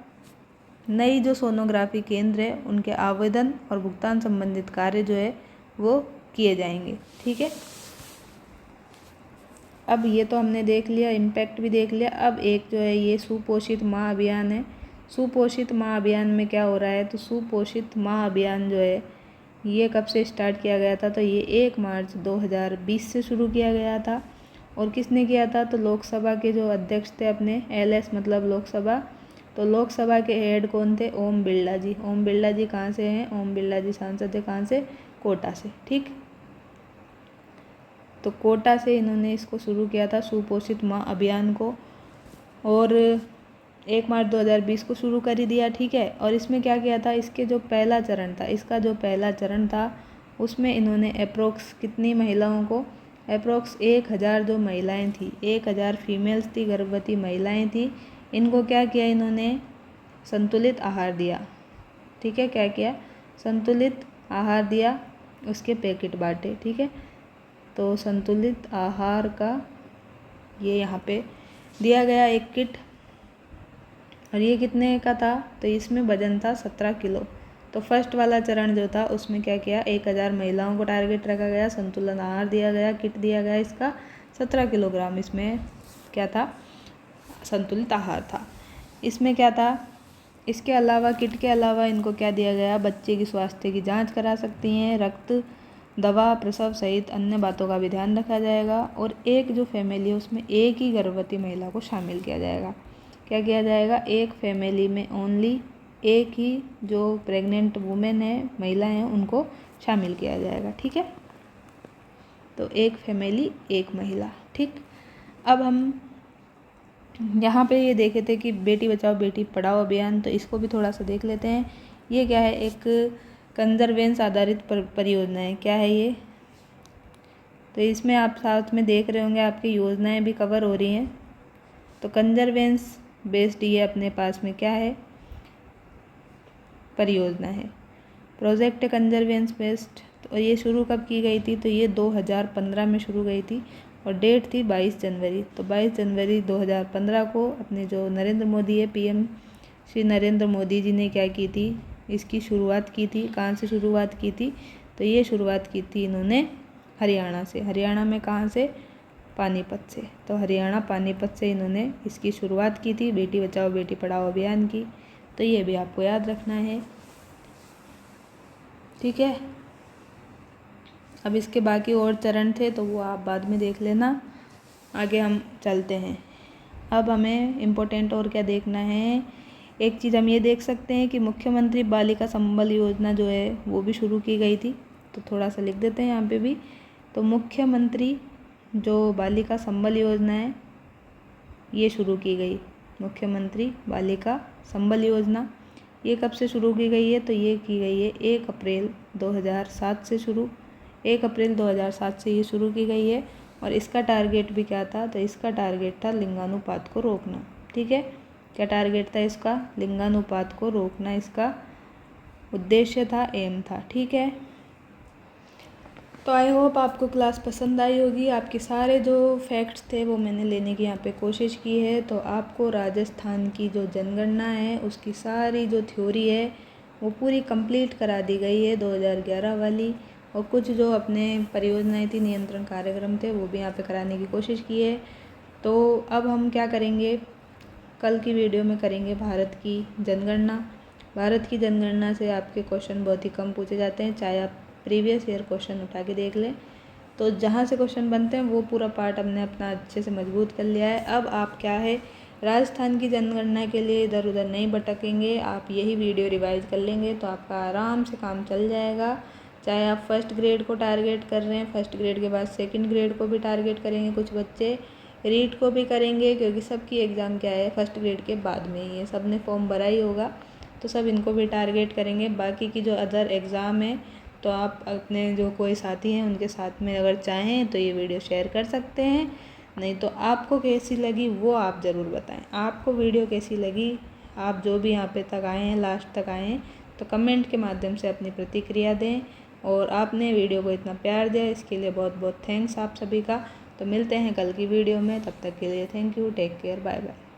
नई जो सोनोग्राफी केंद्र है उनके आवेदन और भुगतान संबंधित कार्य जो है वो किए जाएंगे, ठीक है। अब ये तो हमने देख लिया, इम्पैक्ट भी देख लिया। अब एक जो है ये सुपोषित माँ अभियान है। सुपोषित माँ अभियान में क्या हो रहा है, तो सुपोषित माँ अभियान जो है ये कब से स्टार्ट किया गया था, तो ये 1 मार्च 2020 से शुरू किया गया था। और किसने किया था, तो लोकसभा के जो अध्यक्ष थे अपने, LS मतलब लोकसभा, तो लोकसभा के हेड कौन थे, ओम बिरला जी। ओम बिरला जी कहाँ से हैं, ओम बिरला जी सांसद है कहाँ से, कोटा से, ठीक। तो कोटा से इन्होंने इसको शुरू किया था, सुपोषित माँ अभियान को। और 1 मार्च 2020 को शुरू कर ही दिया, ठीक है। और इसमें क्या किया था, इसके जो पहला चरण था, इसका जो पहला चरण था उसमें इन्होंने अप्रोक्स कितनी महिलाओं को, अप्रोक्स 1000 जो महिलाएं थी, 1000 फीमेल्स थी, गर्भवती महिलाएं थी, इनको क्या किया, इन्होंने संतुलित आहार दिया, ठीक है। क्या किया, संतुलित आहार दिया, उसके पैकेट बांटे, ठीक है। तो संतुलित आहार का ये यहाँ पे दिया गया एक किट। और ये कितने का था, तो इसमें वजन था 17 किलो। तो फर्स्ट वाला चरण जो था उसमें क्या किया, 1000 महिलाओं को टारगेट रखा गया, संतुलन आहार दिया गया, किट दिया गया, इसका 17 किलोग्राम इसमें क्या था, संतुलित आहार था। इसमें क्या था, इसके अलावा, किट के अलावा इनको क्या दिया गया, बच्चे की स्वास्थ्य की जांच करा सकती हैं, रक्त, दवा, प्रसव सहित अन्य बातों का भी ध्यान रखा जाएगा। और एक जो फैमिली है उसमें एक ही गर्भवती महिला को शामिल किया जाएगा। क्या किया जाएगा, एक फैमिली में ओनली एक ही जो प्रेग्नेंट वुमेन है, महिला हैं, उनको शामिल किया जाएगा, ठीक है। तो एक फैमिली एक महिला, ठीक। अब हम यहाँ पे ये देखे थे कि बेटी बचाओ बेटी पढ़ाओ अभियान, तो इसको भी थोड़ा सा देख लेते हैं। ये क्या है, एक कंजर्वेंस आधारित परियोजना है। क्या है ये, तो इसमें आप साथ में देख रहे होंगे आपकी योजनाएं भी कवर हो रही हैं। तो कंजर्वेंस बेस्ड ये अपने पास में क्या है, परियोजना है, प्रोजेक्ट कंजर्वेंस बेस्ड। तो ये शुरू कब की गई थी, तो ये 2015 में शुरू गई थी और डेट थी 22 जनवरी। तो 22 जनवरी 2015 को अपने जो नरेंद्र मोदी है, PM श्री नरेंद्र मोदी जी ने क्या की थी, इसकी शुरुआत की थी। कहाँ से शुरुआत की थी, तो ये शुरुआत की थी इन्होंने हरियाणा से। हरियाणा में कहाँ से, पानीपत से। तो हरियाणा पानीपत से इन्होंने इसकी शुरुआत की थी, बेटी बचाओ बेटी पढ़ाओ अभियान की। तो ये भी आपको याद रखना है, ठीक है। अब इसके बाकी और चरण थे तो वो आप बाद में देख लेना, आगे हम चलते हैं। अब हमें इम्पोर्टेंट और क्या देखना है, एक चीज़ हम ये देख सकते हैं कि मुख्यमंत्री बालिका संबल योजना जो है वो भी शुरू की गई थी। तो थोड़ा सा लिख देते हैं यहाँ पे भी। तो मुख्यमंत्री जो बालिका संबल योजना है ये शुरू की गई, मुख्यमंत्री बालिका संबल योजना। ये कब से शुरू की गई है, तो ये की गई है 1 अप्रैल 2007 से शुरू। 1 अप्रैल 2007 से ये शुरू की गई है। और इसका टारगेट भी क्या था, तो इसका टारगेट था लिंगानुपात को रोकना। ठीक है, क्या टारगेट था इसका, लिंगानुपात को रोकना इसका उद्देश्य था, एम था। ठीक है, तो आई होप आपको क्लास पसंद आई होगी। आपके सारे जो फैक्ट्स थे वो मैंने लेने की यहाँ पे कोशिश की है। तो आपको राजस्थान की जो जनगणना है उसकी सारी जो थ्योरी है वो पूरी कंप्लीट करा दी गई है 2011 वाली। और कुछ जो अपने परियोजना नीति नियंत्रण कार्यक्रम थे वो भी यहाँ पे कराने की कोशिश की है। तो अब हम क्या करेंगे, कल की वीडियो में करेंगे भारत की जनगणना। भारत की जनगणना से आपके क्वेश्चन बहुत ही कम पूछे जाते हैं, चाहे आप प्रीवियस ईयर क्वेश्चन उठा के देख लें। तो जहाँ से क्वेश्चन बनते हैं वो पूरा पार्ट हमने अपना अच्छे से मजबूत कर लिया है। अब आप क्या है, राजस्थान की जनगणना के लिए इधर उधर नहीं भटकेंगे, आप यही वीडियो रिवाइज कर लेंगे तो आपका आराम से काम चल जाएगा। चाहे आप फर्स्ट ग्रेड को टारगेट कर रहे हैं, फर्स्ट ग्रेड के बाद सेकंड ग्रेड को भी टारगेट करेंगे, कुछ बच्चे रीट को भी करेंगे, क्योंकि सबकी एग्ज़ाम क्या है फर्स्ट ग्रेड के बाद में ही है, सब ने फॉर्म भरा ही होगा तो सब इनको भी टारगेट करेंगे। बाकी की जो अदर एग्ज़ाम है तो आप अपने जो कोई साथी हैं उनके साथ में अगर चाहें तो ये वीडियो शेयर कर सकते हैं। नहीं तो आपको कैसी लगी वो आप ज़रूर बताएं, आपको वीडियो कैसी लगी। आप जो भी यहाँ पे तक आए हैं, लास्ट तक आए हैं, तो कमेंट के माध्यम से अपनी प्रतिक्रिया दें। और आपने वीडियो को इतना प्यार दिया इसके लिए बहुत बहुत थैंक्स आप सभी का। तो मिलते हैं कल की वीडियो में, तब तक के लिए thank you, take care, bye bye.